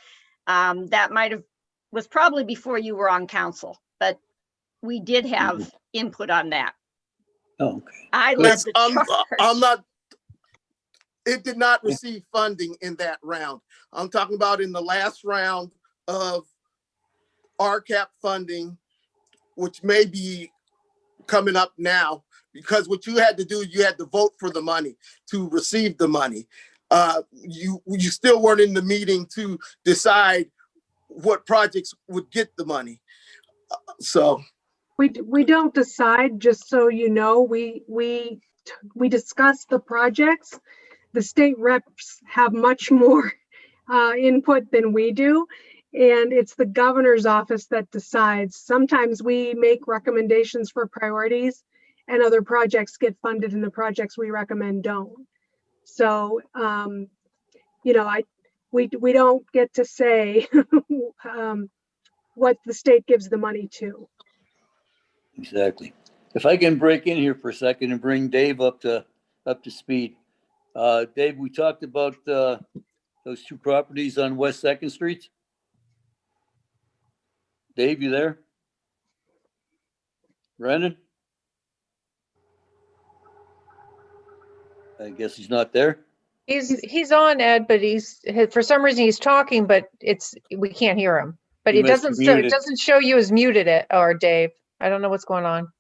S6: that was probably before you were on council, but we did have input on that.
S2: Oh, okay.
S6: I led the
S9: I'm
S6: charge.
S9: not, it did not receive funding in that round. I'm talking about in the last round of RCAP funding, which may be coming up now, because what you had to do, you had to vote for the money to receive the money. You still weren't in the meeting to decide what projects would get the money. So
S7: We don't decide, just so you know, we discuss the projects. The state reps have much more input than we do. And it's the governor's office that decides. Sometimes we make recommendations for priorities and other projects get funded and the projects we recommend don't. So, you know, we don't get to say what the state gives the money to.
S2: Exactly. If I can break in here for a second and bring Dave up to speed. Dave, we talked about those two properties on West 2nd Street. Dave, you there? Brandon? I guess he's not there.
S8: He's on, Ed, but for some reason he's talking, but we can't hear him. But
S2: He
S8: it
S2: must
S8: doesn't
S2: be
S8: show, it
S2: muted.
S8: doesn't show you as muted it, or Dave. I don't know what's going on.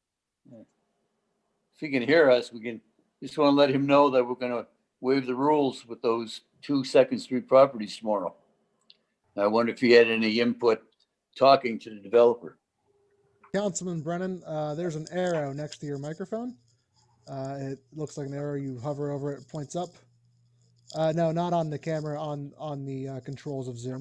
S2: If he can hear us, we can just want to let him know that we're going to waive the rules with those 2 2nd Street properties tomorrow. I wonder if he had any input talking to the developer.
S12: Councilman Brennan, there's an arrow next to your microphone. It looks like an arrow. You hover over it, points up. No, not on the camera, on the controls of Zoom.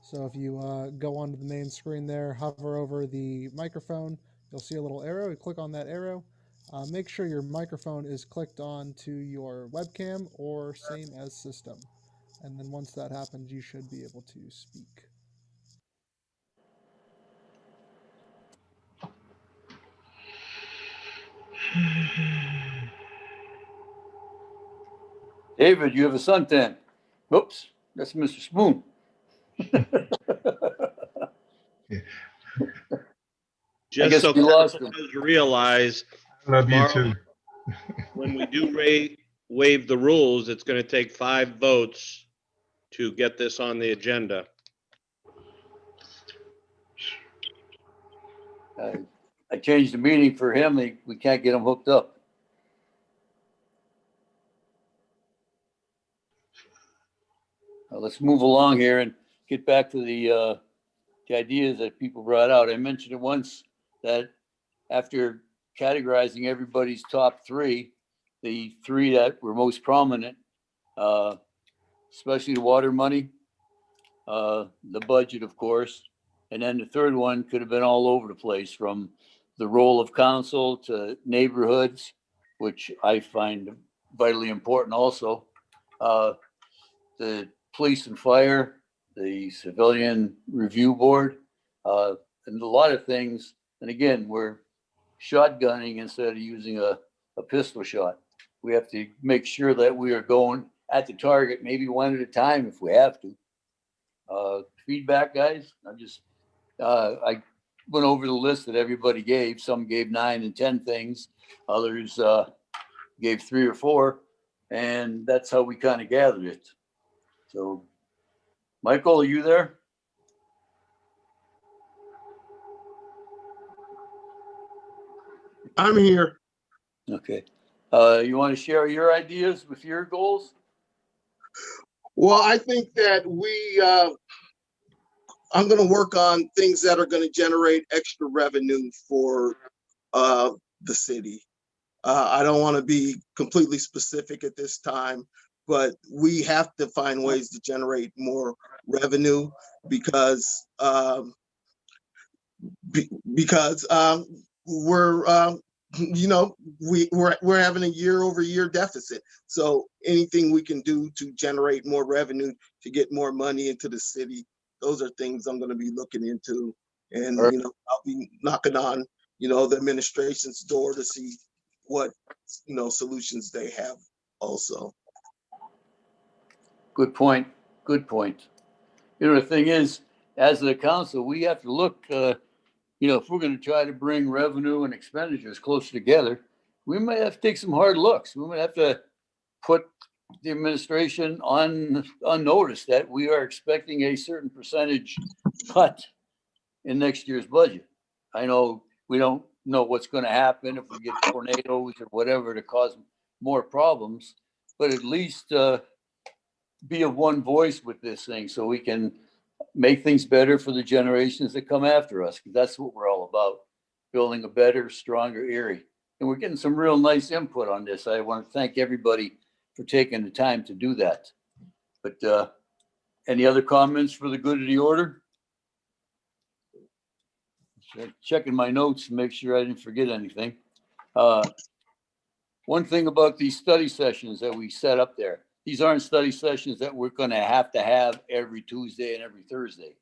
S12: So if you go onto the main screen there, hover over the microphone, you'll see a little arrow. You click on that arrow. Make sure your microphone is clicked on to your webcam or same as system. And then once that happens, you should be able to speak.
S2: David, you have a suntan. Whoops. That's Mr. Spoon.
S10: Just
S2: guess
S10: so
S2: we lost
S10: council
S2: him.
S10: does realize,
S5: Love you
S10: tomorrow,
S5: too.
S10: when we do waive the rules, it's going to take 5 votes to get this on the agenda.
S2: I changed the meeting for him. We can't get him hooked up. Let's move along here and get back to the ideas that people brought out. I mentioned it once that after categorizing everybody's top 3, the 3 that were most prominent, especially the water money, the budget, of course, and then the third one could have been all over the place, from the role of council to neighborhoods, which I find vitally important also. The police and fire, the civilian review board, and a lot of things. And again, we're shotgunning instead of using a pistol shot. We have to make sure that we are going at the target, maybe one at a time if we have to. Feedback, guys. I went over the list that everybody gave. Some gave 9 and 10 things. Others gave 3 or 4. And that's how we kind of gathered it. So, Michael, are you there?
S9: I'm here.
S2: Okay. You want to share your ideas with your goals?
S9: Well, I think that I'm going to work on things that are going to generate extra revenue for the city. I don't want to be completely specific at this time, but we have to find ways to generate more revenue because we're we're having a year-over-year deficit. So anything we can do to generate more revenue to get more money into the city, those are things I'm going to be looking into. And I'll be knocking on the administration's door to see what solutions they have also.
S2: Good point. Good point. The thing is, as the council, we have to look, if we're going to try to bring revenue and expenditures closer together, we might have to take some hard looks. We might have to put the administration on notice that we are expecting a certain percentage cut in next year's budget. I know we don't know what's going to happen if we get tornadoes or whatever to cause more problems, but at least be of one voice with this thing so we can make things better for the generations that come after us. Because that's what we're all about, building a better, stronger Erie. And we're getting some real nice input on this. I want to thank everybody for taking the time to do that. But any other comments for the good of the order? Checking my notes to make sure I didn't forget anything. One thing about these study sessions that we set up there, these aren't study sessions that we're going to have every Tuesday and every Thursday.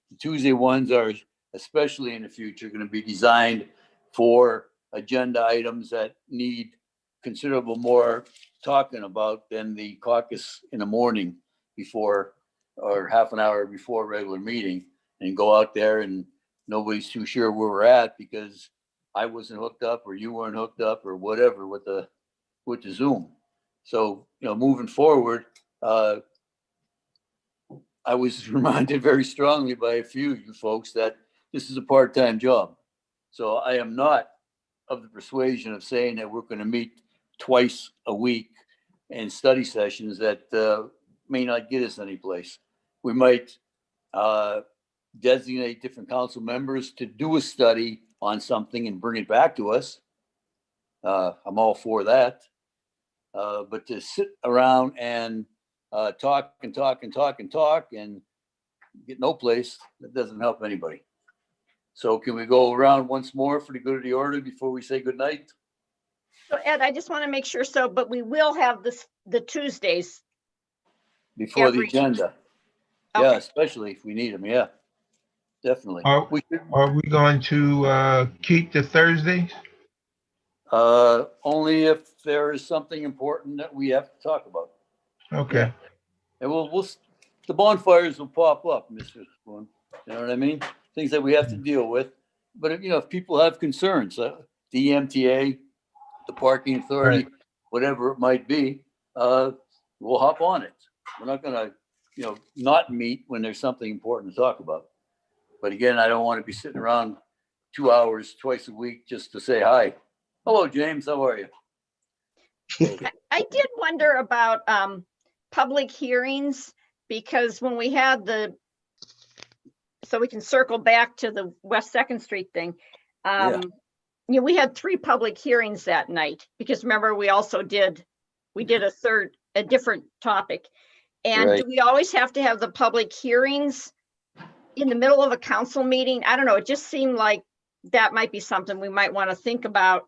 S2: The Tuesday ones are, especially in the future, going to be designed for agenda items that need considerable more talking about than the caucus in the morning before, or half an hour before a regular meeting, and go out there and nobody's too sure where we're at because I wasn't hooked up or you weren't hooked up or whatever with the Zoom. So, moving forward, I was reminded very strongly by a few of you folks that this is a part-time job. So I am not of the persuasion of saying that we're going to meet twice a week in study sessions that may not get us anyplace. We might designate different council members to do a study on something and bring it back to us. I'm all for that. But to sit around and talk and get no place, that doesn't help anybody. So can we go around once more for the good of the order before we say good night?
S6: So Ed, I just want to make sure, but we will have the Tuesdays.
S2: Before the agenda.
S6: Okay.
S2: Yeah, especially if we need them. Yeah, definitely.
S5: Are we going to keep the Thursdays?
S2: Only if there is something important that we have to talk about.
S5: Okay.
S2: And we'll the bonfires will pop up, Mr. Spoon. You know what I mean? Things that we have to deal with. But if, you know, if people have concerns, the EMTA, the parking authority,
S5: Right.
S2: whatever it might be, we'll hop on it. We're not gonna, you know, not meet when there's something important to talk about. But again, I don't want to be sitting around 2 hours twice a week just to say hi. Hello, James, how are you?
S6: I did wonder about public hearings, because when we had so we can circle back to the West Second Street thing.
S2: Yeah.
S6: You know, we had 3 public hearings that night, because remember, we did a different topic. And do
S2: Right.
S6: we always have to have the public hearings in the middle of a council meeting? I don't know. It just seemed like that might be something we might want to think about.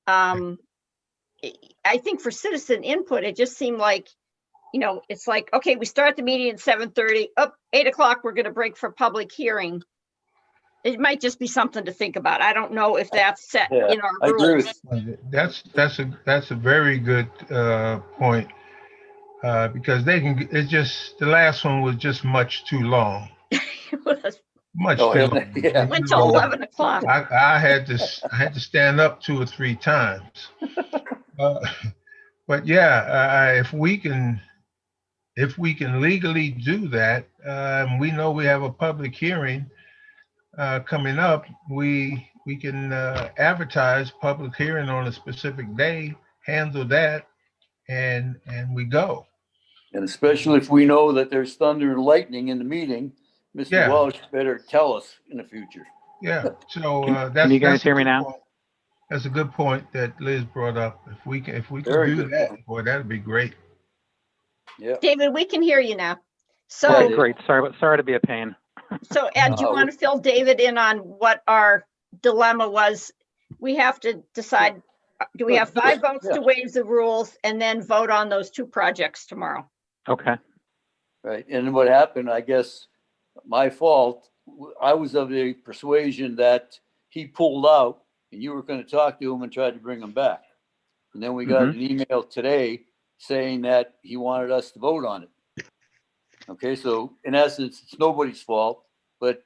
S6: I think for citizen input, it just seemed like, you know, it's like, okay, we start the meeting at 7:30, up 8 o'clock, we're going to break for public hearing. It might just be something to think about. I don't know if that's set
S2: Yeah,
S6: in our
S2: I agree
S6: rules.
S2: with
S5: That's a very good point, because it's just, the last one was just much too long,
S6: It was-
S5: much
S2: Oh,
S5: too
S2: yeah,
S5: long.
S2: yeah.
S6: Went
S5: You
S6: to
S5: know,
S6: 11 o'clock.
S5: I had to stand up 2 or 3 times. But yeah, if we can legally do that, we know we have a public hearing coming up. We can advertise public hearing on a specific day, handle that, and we go.
S2: And especially if we know that there's thunder and lightning in the meeting, Mr.
S5: Yeah.
S2: Welsh better tell us in the future.
S5: Yeah. So
S11: Can
S5: that's
S11: you guys
S5: that's a
S11: hear me
S5: good
S11: now?
S5: point. That's a good point that Liz brought up. If we can
S2: Very
S5: do
S2: good
S5: that,
S2: point.
S5: boy, that'd be great.
S2: Yeah.
S6: David, we can hear you now. So,
S2: Yeah,
S11: Okay,
S2: Dave.
S11: great. Sorry to be a pain.
S6: so Ed, do you want to fill David in on what our dilemma was? We have to decide, do we have 5 votes to waive the rules and then vote on those 2 projects tomorrow?
S11: Okay.
S2: Right. And what happened, I guess, my fault, I was of the persuasion that he pulled out and you were going to talk to him and try to bring him back. And then we got an email today saying that he wanted us to vote on it. Okay, so in essence, it's nobody's fault, but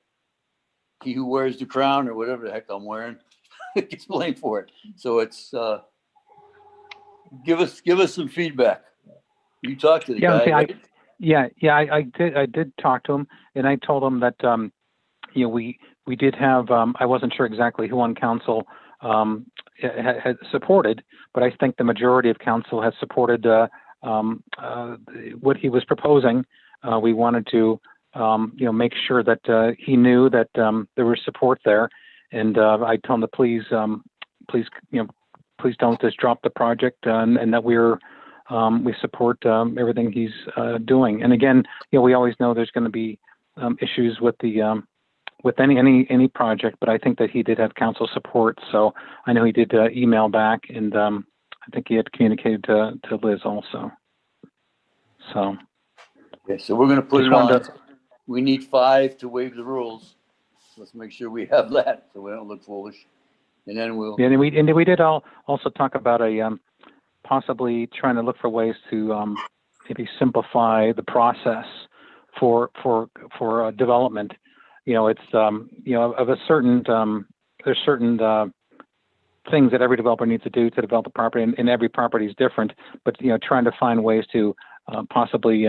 S2: he who wears the crown or whatever the heck I'm wearing gets blamed for it. So it's, give us some feedback. You talked to the
S11: Yeah,
S2: guy,
S11: see,
S2: right?
S11: I did talk to him, and I told him that you know, we did have, I wasn't sure exactly who on council had supported, but I think the majority of council has supported what he was proposing. We wanted to you know, make sure that he knew that there was support there, and I told him to please you know, please don't just drop the project, and that we support everything he's doing. And again, you know, we always know there's going to be issues with the with any project, but I think that he did have council support. So I know he did email back, and I think he had communicated to Liz also. So
S2: Okay, so we're gonna put
S11: Just
S2: it on.
S11: wanted
S2: We need 5 to waive the rules. Let's make sure we have that so we don't look foolish. And then we'll,
S11: yeah, and we did also talk about possibly trying to look for ways to maybe simplify the process for development. You know, it's you know, of a certain there's certain things that every developer needs to do to develop a property, and every property is different. But you know, trying to find ways to possibly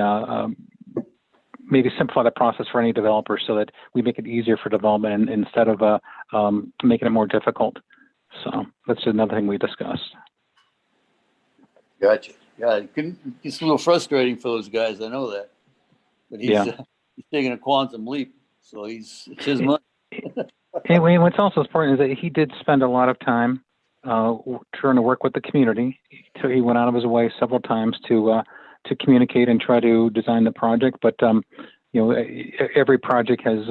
S11: maybe simplify the process for any developer so that we make it easier for development instead of making it more difficult. So that's another thing we discussed.
S2: gotcha. Yeah, it's a little frustrating for those guys. I know that. But he's taking a quantum leap. So it's his money.
S11: Anyway, what's also important is that he did spend a lot of time trying to work with the community. So he went out of his way several times to communicate and try to design the project. But you know, every project has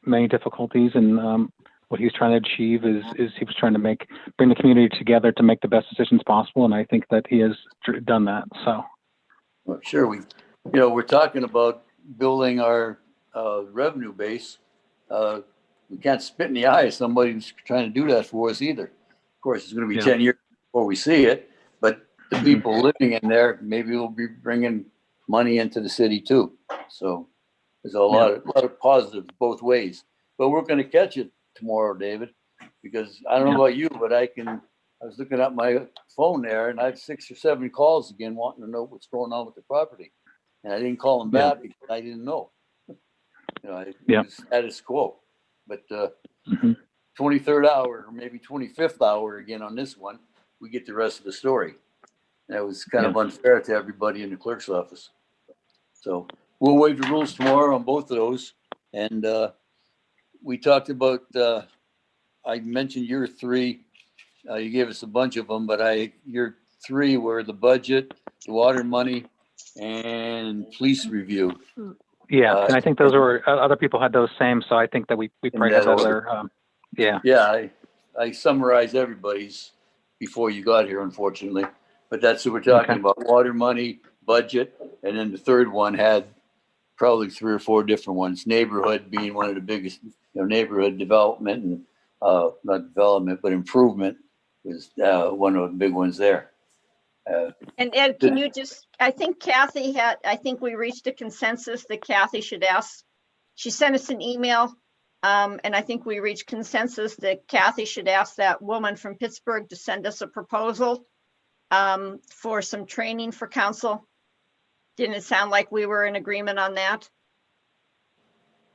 S11: many difficulties, and what he's trying to achieve is he was trying to bring the community together to make the best decisions possible. And I think that he has done that. So
S2: Well, sure, we're talking about building our revenue base. We can't spit in the eye of somebody who's trying to do that for us either. Of course, it's going to be 10 years before we see it, but the people living in there maybe will be bringing money into the city too. So There's a lot of positives both ways. But we're gonna catch it tomorrow, David, because I don't know about you, but I was looking at my phone there and I had 6 or 7 calls again wanting to know what's going on with the property. And I didn't call them back because I didn't know. It was status quo. But 23rd hour or maybe 25th hour again on this one, we get the rest of the story. That was kind of unfair to everybody in the clerk's office. So we'll waive the rules tomorrow on both of those. And we talked about, I mentioned your 3. You gave us a bunch of them, but your 3 were the budget, the water money, and police review.
S11: Yeah, and I think those were, other people had those same, so I think that we probably have
S2: that
S11: other,
S2: Yeah, I summarized everybody's before you got here, unfortunately. But that's what we're talking about, water money, budget, and then the third one had probably 3 or 4 different ones, neighborhood being one of the biggest, neighborhood development and not development, but improvement was one of the big ones there.
S6: And Ed, can you just, I think we reached a consensus that Kathy should ask. She sent us an email, and I think we reached consensus that Kathy should ask that woman from Pittsburgh to send us a proposal for some training for council. Didn't it sound like we were in agreement on that?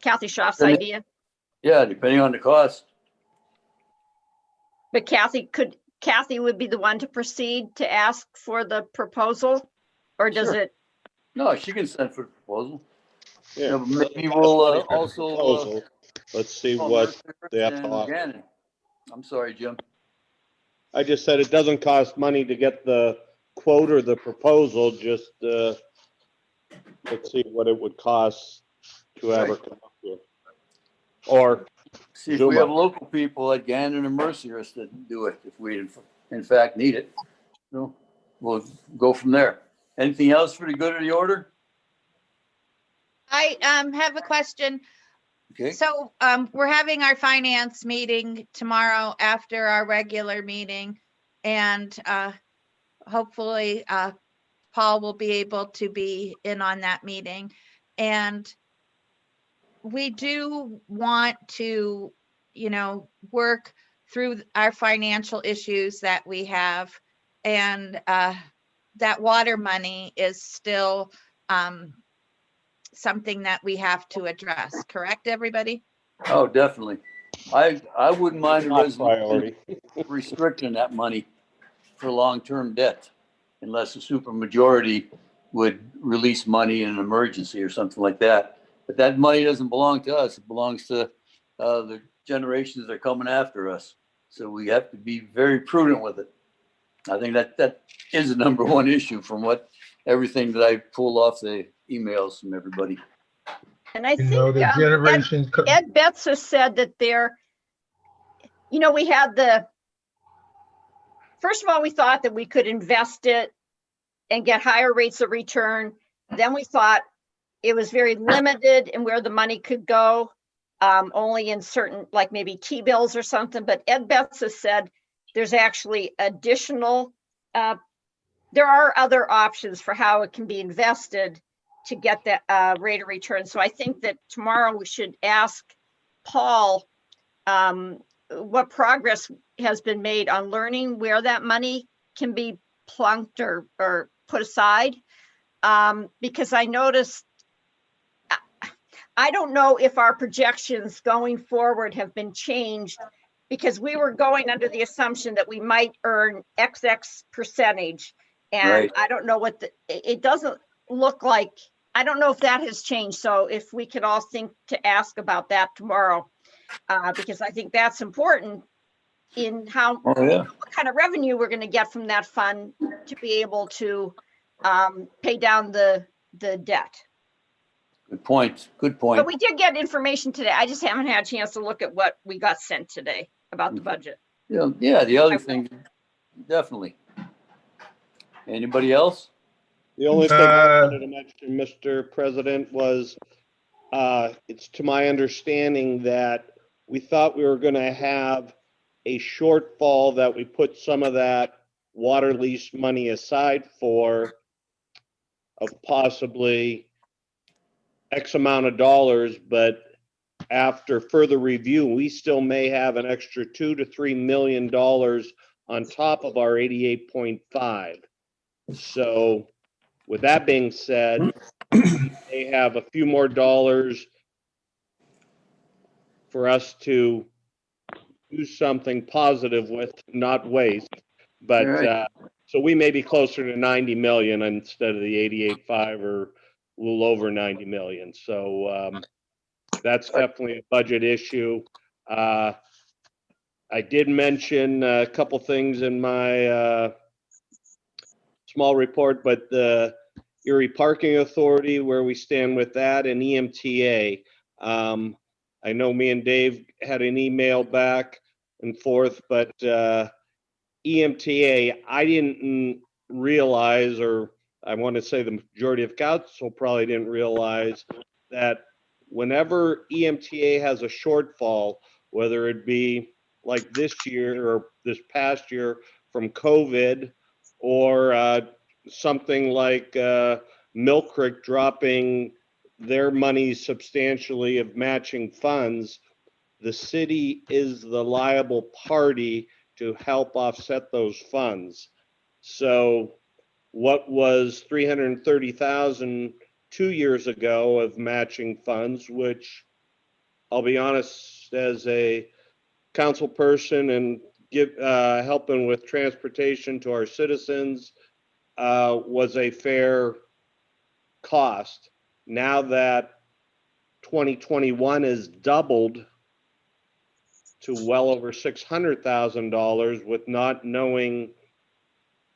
S6: Kathy Schaaf's idea?
S2: Yeah, depending on the cost.
S6: But Kathy would be the one to proceed to ask for the proposal, or does
S2: Sure.
S6: it?
S2: No, she can send for the proposal.
S10: Yeah,
S2: Maybe we'll also.
S10: proposal. Let's see what they have to offer.
S2: Gannon. I'm sorry, Jim.
S10: I just said it doesn't cost money to get the quote or the proposal, just let's see what it would cost to have her come up here. Or
S2: See if
S10: Zoom
S2: we have
S10: up.
S2: local people like Gannon and Mercier to do it if we in fact need it. We'll go from there. Anything else for the good of the order?
S4: I have a question.
S2: Okay.
S4: So we're having our finance meeting tomorrow after our regular meeting, and hopefully Paul will be able to be in on that meeting. And we do want to, work through our financial issues that we have, and that water money is still something that we have to address. Correct, everybody?
S2: Oh, definitely. I wouldn't mind a
S10: Top
S2: resolution
S10: priority.
S2: restricting that money for long-term debt unless a supermajority would release money in an emergency or something like that. But that money doesn't belong to us. It belongs to the generations that are coming after us. So we have to be very prudent with it. I think that is the number one issue from everything that I pulled off the emails from everybody.
S6: And I think
S5: the generation.
S6: Ed Betts has said that we had first of all, we thought that we could invest it and get higher rates of return. Then we thought it was very limited in where the money could go, only in certain, like maybe T-bills or something. But Ed Betts has said there's actually additional, there are other options for how it can be invested to get that rate of return. So I think that tomorrow we should ask Paul what progress has been made on learning where that money can be plunked or put aside. Because I noticed, I don't know if our projections going forward have been changed, because we were going under the assumption that we might earn XX percentage. And
S2: Right.
S6: I don't know it doesn't look like, I don't know if that has changed. So if we could all think to ask about that tomorrow, because I think that's important in
S2: Oh, yeah.
S6: what kind of revenue we're going to get from that fund to be able to pay down the debt.
S2: Good point. Good point.
S6: But we did get information today. I just haven't had a chance to look at what we got sent today about the budget.
S2: Yeah, the other thing, definitely. Anybody else?
S10: The only thing I wanted to mention, Mr. President, was it's to my understanding that we thought we were going to have a shortfall that we put some of that water lease money aside for, of possibly X amount of dollars, but after further review, we still may have an extra $2 to $3 million on top of our 88.5. So with that being said, they have a few more dollars for us to do something positive with, not waste. But
S2: Right.
S10: so we may be closer to 90 million instead of the 88.5 or a little over 90 million. So that's definitely a budget issue. I did mention a couple things in my small report, but the Erie Parking Authority, where we stand with that, and EMTA. I know me and Dave had an email back and forth, but EMTA, I didn't realize, or I want to say the majority of council probably didn't realize, that whenever EMTA has a shortfall, whether it be like this year or this past year from COVID, or something like Mill Creek dropping their money substantially of matching funds, the city is the liable party to help offset those funds. So what was 330,000 2 years ago of matching funds, which I'll be honest, as a council person and helping with transportation to our citizens, was a fair cost. Now that 2021 is doubled to well over $600,000, with not knowing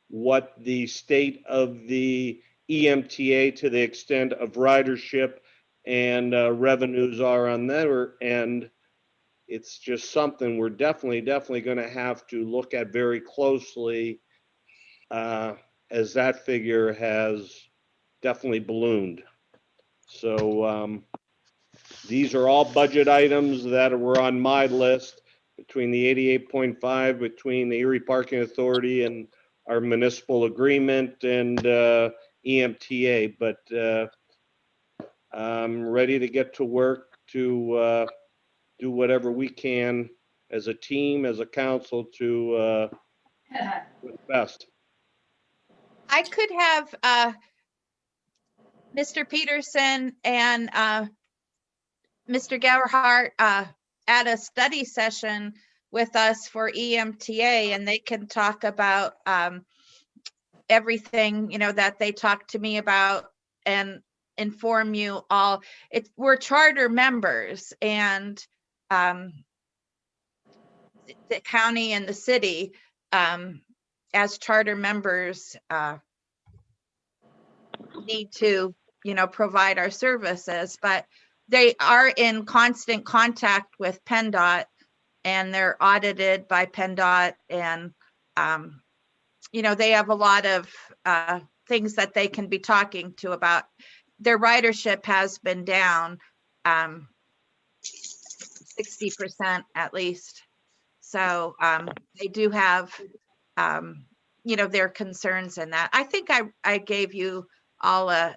S10: what the state of the EMTA to the extent of ridership and revenues are on their end, it's just something we're definitely going to have to look at very closely, as that figure has definitely ballooned. So these are all budget items that were on my list between the 88.5, between the Erie Parking Authority and our municipal agreement and EMTA. But I'm ready to get to work to do whatever we can as a team, as a council, to do the best.
S4: I could have Mr. Peterson and Mr. Gerhart at a study session with us for EMTA, and they can talk about everything, you know, that they talked to me about and inform you all. We're charter members, and the county and the city, as charter members, need to, you know, provide our services, but they are in constant contact with PennDOT, and they're audited by PennDOT, and you know, they have a lot of things that they can be talking to about. Their ridership has been down 60% at least. So they do have, you know, their concerns in that. I think I gave you all a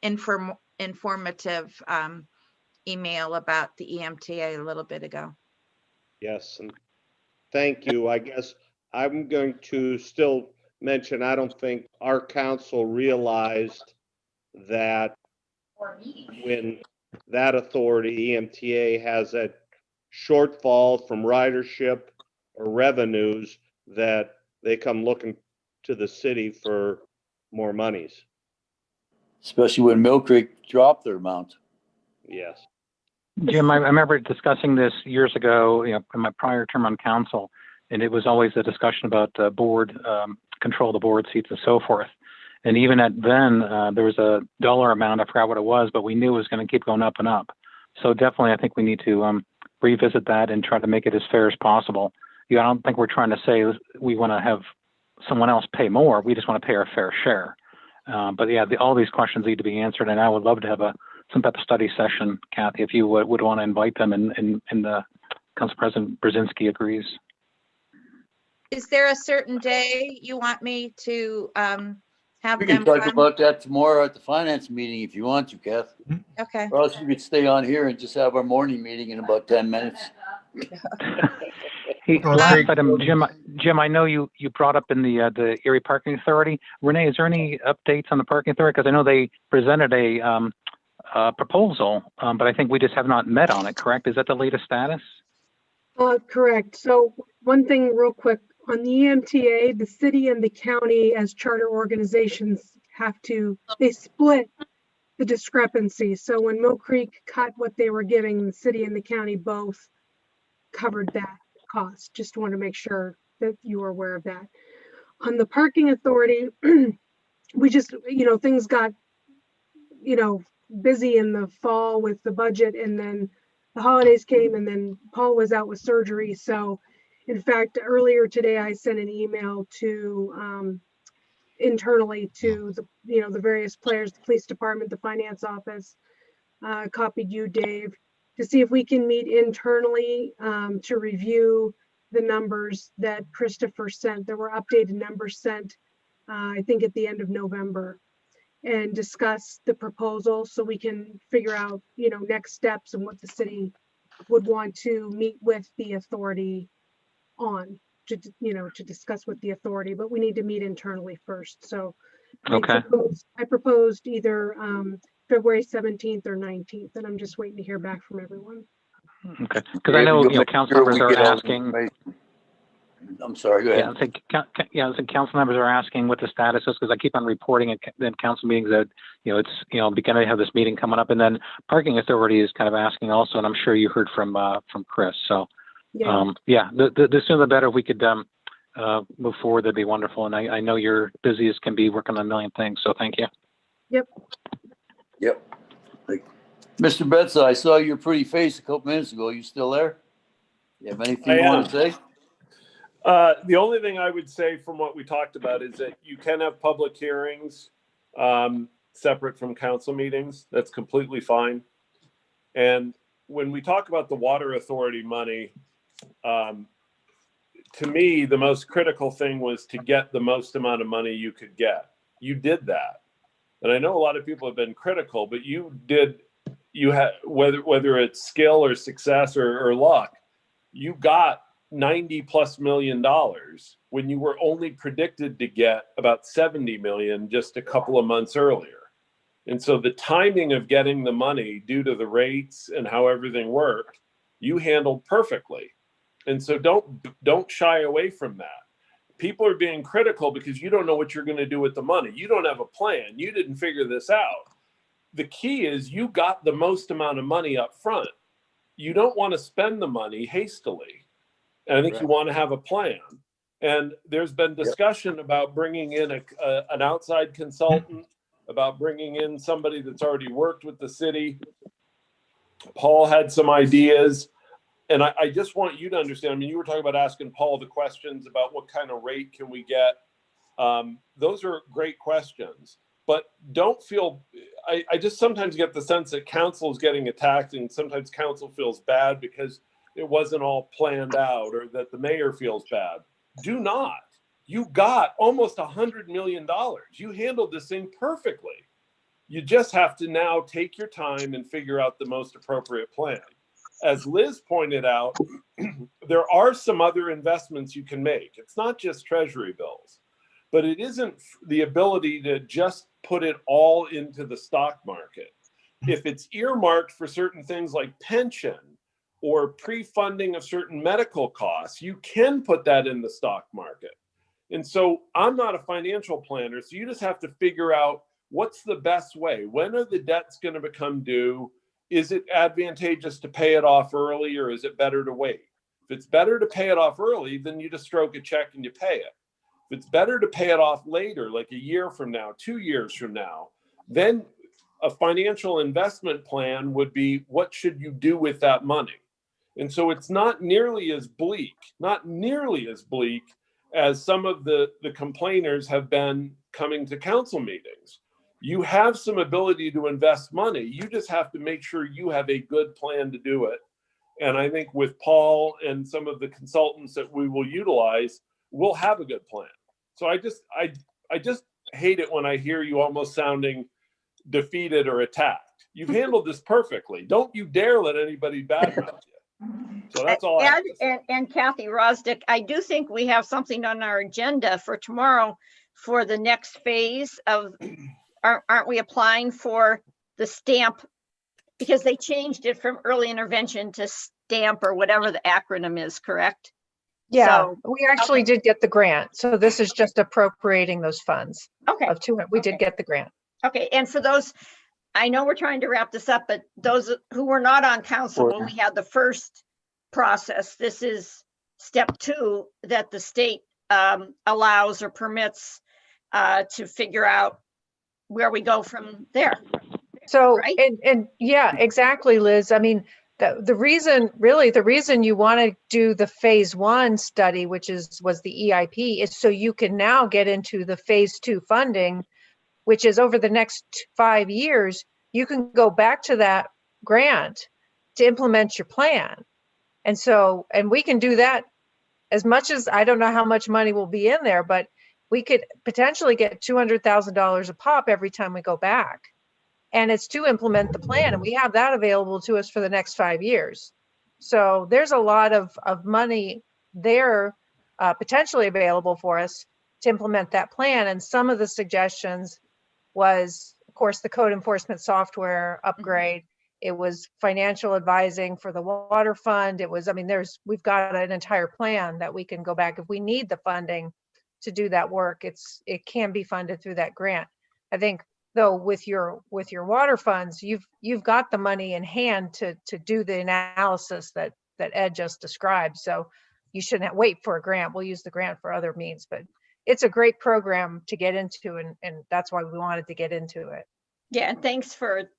S4: informative email about the EMTA a little bit ago.
S10: Yes, and thank you. I guess I'm going to still mention, I don't think our council realized that when that authority, EMTA, has that shortfall from ridership or revenues, that they come looking to the city for more monies.
S2: Especially when Mill Creek dropped their amount.
S10: Yes.
S11: Jim, I remember discussing this years ago, you know, in my prior term on council, and it was always a discussion about board control, the board seats and so forth. And even at then, there was a dollar amount, I forgot what it was, but we knew it was going to keep going up and up. So definitely, I think we need to revisit that and try to make it as fair as possible. I don't think we're trying to say we want to have someone else pay more. We just want to pay our fair share. But yeah, all these questions need to be answered, and I would love to have some type of study session, Kathy, if you would want to invite them, and the Council President Brzezinski agrees.
S4: Is there a certain day you want me to have
S2: We can
S4: them
S2: talk
S4: come.
S2: about that tomorrow at the finance meeting if you want to, Kath.
S4: Okay.
S2: Or else you could stay on here and just have our morning meeting in about 10 minutes.
S11: Hey,
S5: Gonna
S11: last
S5: take-
S11: item, Jim, I know you brought up in the Erie Parking Authority. Renee, is there any updates on the Parking Authority? Because I know they presented a proposal, but I think we just have not met on it, correct? Is that the latest status?
S7: Correct. So one thing real quick, on the EMTA, the city and the county as charter organizations they split the discrepancy. So when Mill Creek cut what they were giving, the city and the county both covered that cost. Just want to make sure that you are aware of that. On the parking authority, we just, things got, busy in the fall with the budget, and then the holidays came, and then Paul was out with surgery. So in fact, earlier today, I sent an email to internally to the various players, the police department, the finance office, copied you, Dave, to see if we can meet internally to review the numbers that Christopher sent. There were updated numbers sent, I think at the end of November, and discuss the proposal so we can figure out, next steps and what the city would want to meet with the authority on to discuss with the authority, but we need to meet internally first. So
S11: Okay.
S7: I proposed either February 17th or 19th, and I'm just waiting to hear back from everyone.
S11: Okay. Because I know, council members are asking.
S2: I'm sorry, go ahead.
S11: I think council members are asking what the status is, because I keep on reporting in council meetings that, it's, beginning to have this meeting coming up, and then parking authority is kind of asking also, and I'm sure you heard from Chris. So, the sooner the better. If we could move forward, that'd be wonderful. And I know you're busy as can be, working on a million things. So thank you.
S2: Yep. Mr. Betza, I saw your pretty face a couple minutes ago. You still there? You have anything you want to say?
S13: The only thing I would say from what we talked about is that you can have public hearings separate from council meetings. That's completely fine. And when we talk about the water authority money, to me, the most critical thing was to get the most amount of money you could get. You did that. And I know a lot of people have been critical, but you had, whether it's skill or success or luck, you got $90+ million when you were only predicted to get about 70 million just a couple of months earlier. And so the timing of getting the money due to the rates and how everything worked, you handled perfectly. And so don't shy away from that. People are being critical because you don't know what you're going to do with the money. You don't have a plan. You didn't figure this out. The key is you got the most amount of money up front. You don't want to spend the money hastily. And I think you want to have a plan. And there's been discussion about bringing in an outside consultant, about bringing in somebody that's already worked with the city. Paul had some ideas. And I just want you to understand, I mean, you were talking about asking Paul the questions about what kind of rate can we get. Those are great questions. But don't feel, I just sometimes get the sense that council is getting attacked, and sometimes council feels bad because it wasn't all planned out, or that the mayor feels bad. Do not. You got almost $100 million. You handled this thing perfectly. You just have to now take your time and figure out the most appropriate plan. As Liz pointed out, there are some other investments you can make. It's not just treasury bills, but it isn't the ability to just put it all into the stock market. If it's earmarked for certain things like pension or pre-funding of certain medical costs, you can put that in the stock market. And so I'm not a financial planner, so you just have to figure out what's the best way. When are the debts going to become due? Is it advantageous to pay it off early, or is it better to wait? If it's better to pay it off early, then you just stroke a check and you pay it. If it's better to pay it off later, like a year from now, 2 years from now, then a financial investment plan would be, what should you do with that money? And so it's not nearly as bleak as some of the complainers have been coming to council meetings. You have some ability to invest money. You just have to make sure you have a good plan to do it. And I think with Paul and some of the consultants that we will utilize, we'll have a good plan. So I just hate it when I hear you almost sounding defeated or attacked. You've handled this perfectly. Don't you dare let anybody badmouth you. So that's all I have to say.
S6: And Kathy Rosdick, I do think we have something on our agenda for tomorrow for the next phase of, aren't we applying for the stamp? Because they changed it from early intervention to stamp or whatever the acronym is, correct?
S8: Yeah,
S6: So-
S8: we actually did get the grant. So this is just appropriating those funds
S6: Okay.
S8: of 200. We did
S6: Okay.
S8: get the grant.
S6: Okay, and for those, I know we're trying to wrap this up, but those who were not on council when we had the first process, this is step 2 that the state allows or permits to figure out where we go from there.
S8: So,
S6: Right?
S8: and yeah, exactly, Liz. I mean, the reason you want to do the phase 1 study, which was the EIP, is so you can now get into the phase 2 funding, which is over the next 5 years. You can go back to that grant to implement your plan. And so, and we can do that as much as, I don't know how much money will be in there, but we could potentially get $200,000 a pop every time we go back. And it's to implement the plan, and we have that available to us for the next 5 years. So there's a lot of money there potentially available for us to implement that plan. And some of the suggestions was, of course, the code enforcement software upgrade. It was financial advising for the water fund. It was, I mean, we've got an entire plan that we can go back if we need the funding to do that work. It can be funded through that grant. I think though with your water funds, you've got the money in hand to do the analysis that Ed just described. So you shouldn't wait for a grant. We'll use the grant for other means, but it's a great program to get into, and that's why we wanted to get into it.
S6: Yeah, and thanks for,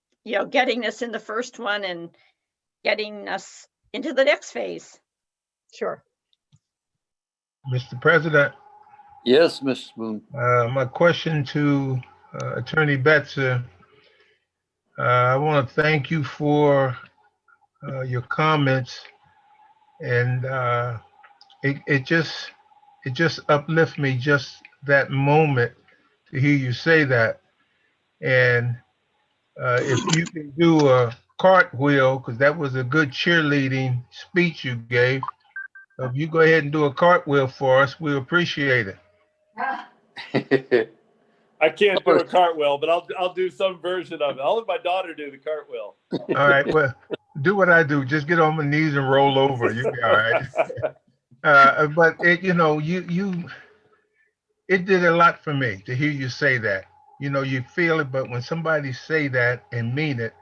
S6: getting us in the first one and getting us into the next phase.
S8: Sure.
S5: Mr. President,
S2: Yes, Mr. Boone.
S5: my question to Attorney Betzer, I want to thank you for your comments, and it just uplifts me just that moment to hear you say that. And if you can do a cartwheel, because that was a good cheerleading speech you gave, if you go ahead and do a cartwheel for us, we appreciate it.
S13: I can't do a cartwheel, but I'll do some version of it. I'll let my daughter do the cartwheel.
S5: All right, well, do what I do. Just get on my knees and roll over. You'll be all right. But it, it did a lot for me to hear you say that. You feel it, but when somebody say that and mean it,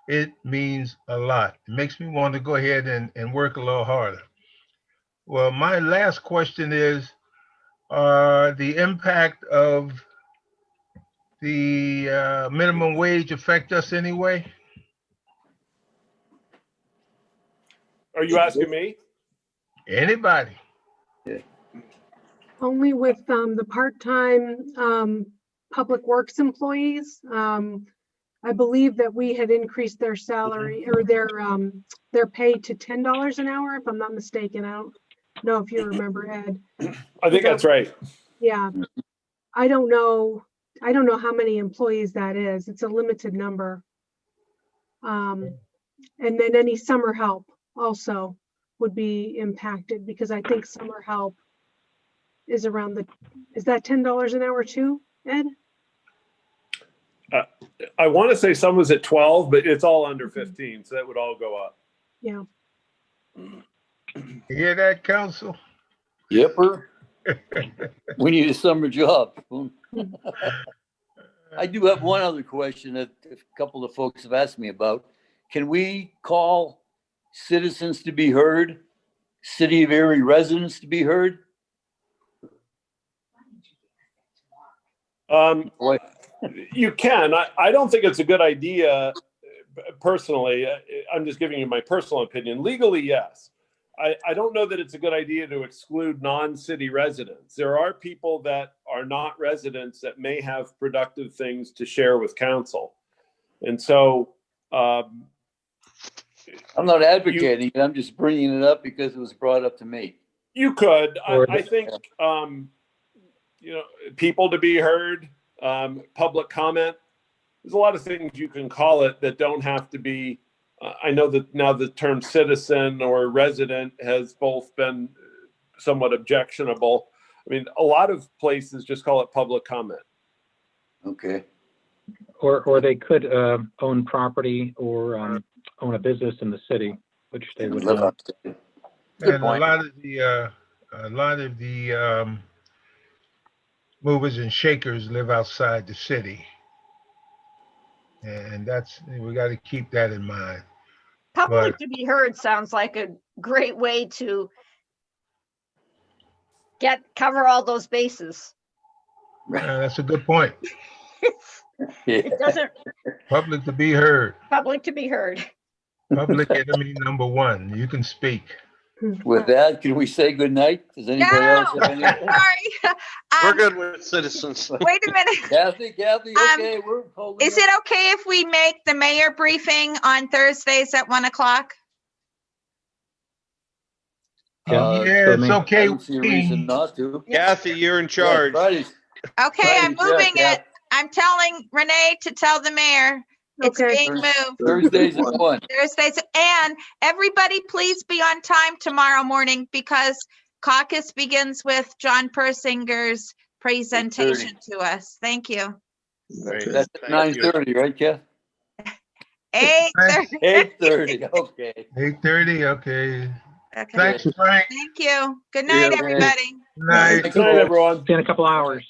S5: it means a lot. It makes me want to go ahead and work a little harder. Well, my last question is, the impact of the minimum wage affect us anyway?
S13: Are you asking me?
S5: Anybody?
S7: Only with the part-time public works employees. I believe that we had increased their salary or their pay to $10 an hour, if I'm not mistaken. I don't know if you remember, Ed.
S13: I think that's right.
S7: Yeah. I don't know how many employees that is. It's a limited number. And then any summer help also would be impacted, because I think summer help is around is that $10 an hour too, Ed?
S13: I want to say some was at 12, but it's all under 15, so that would all go up.
S7: Yeah.
S5: You hear that, council?
S2: Yepper. We need a summer job. I do have one other question that a couple of folks have asked me about. Can we call citizens to be heard, City of Erie residents to be heard? Boy.
S13: You can. I don't think it's a good idea personally. I'm just giving you my personal opinion. Legally, yes. I don't know that it's a good idea to exclude non-city residents. There are people that are not residents that may have productive things to share with council. And so
S2: I'm not advocating it. I'm just bringing it up because it was brought up to me.
S13: you could. I think, people to be heard. public comment. There's a lot of things you can call it that don't have to be, I know that now the term citizen or resident has both been somewhat objectionable. I mean, a lot of places just call it public comment.
S2: Okay.
S11: Or they could own property or own a business in the city, which they would
S2: Live
S11: not.
S2: up to. Good
S5: And
S2: point.
S5: a lot of the movers and shakers live outside the city. And we got to keep that in mind.
S6: Public
S5: But-
S6: to be heard sounds like a great way to cover all those bases.
S5: That's a good point.
S2: Yeah.
S6: It doesn't,
S5: Public to be heard.
S6: public to be heard.
S5: Public enemy number one. You can speak.
S2: With that, can we say good night? Does anybody else
S4: No,
S2: have anything?
S4: sorry.
S10: We're
S4: Um,
S10: good with citizens.
S4: Wait a minute.
S2: Kathy, okay, we're holding
S4: Is it okay if we make the mayor briefing on Thursdays at 1 o'clock?
S5: Yeah,
S11: so
S5: it's
S11: may-
S5: okay
S2: I don't see a
S5: with
S2: reason
S5: me.
S2: not to.
S10: Kathy, you're in
S2: Yeah,
S10: charge.
S2: Fridays.
S4: Okay, I'm
S2: Fridays,
S4: moving
S2: yeah,
S4: it. I'm telling Renee to tell the mayor it's
S7: Okay.
S4: being moved.
S2: Thursdays at 1.
S4: Thursdays, and everybody please be on time tomorrow morning because caucus begins with John Persinger's presentation to us. Thank you.
S10: Great.
S2: That's at
S10: Thank you.
S2: 9:30, right, Kath?
S4: 8:30.
S2: 8:30, okay.
S5: 8:30, okay.
S4: Okay.
S5: Thanks, Frank.
S4: Thank you. Good
S2: Yeah,
S4: night,
S2: okay.
S4: everybody.
S5: Good night.
S13: Good night, everyone.
S11: See you in a couple hours.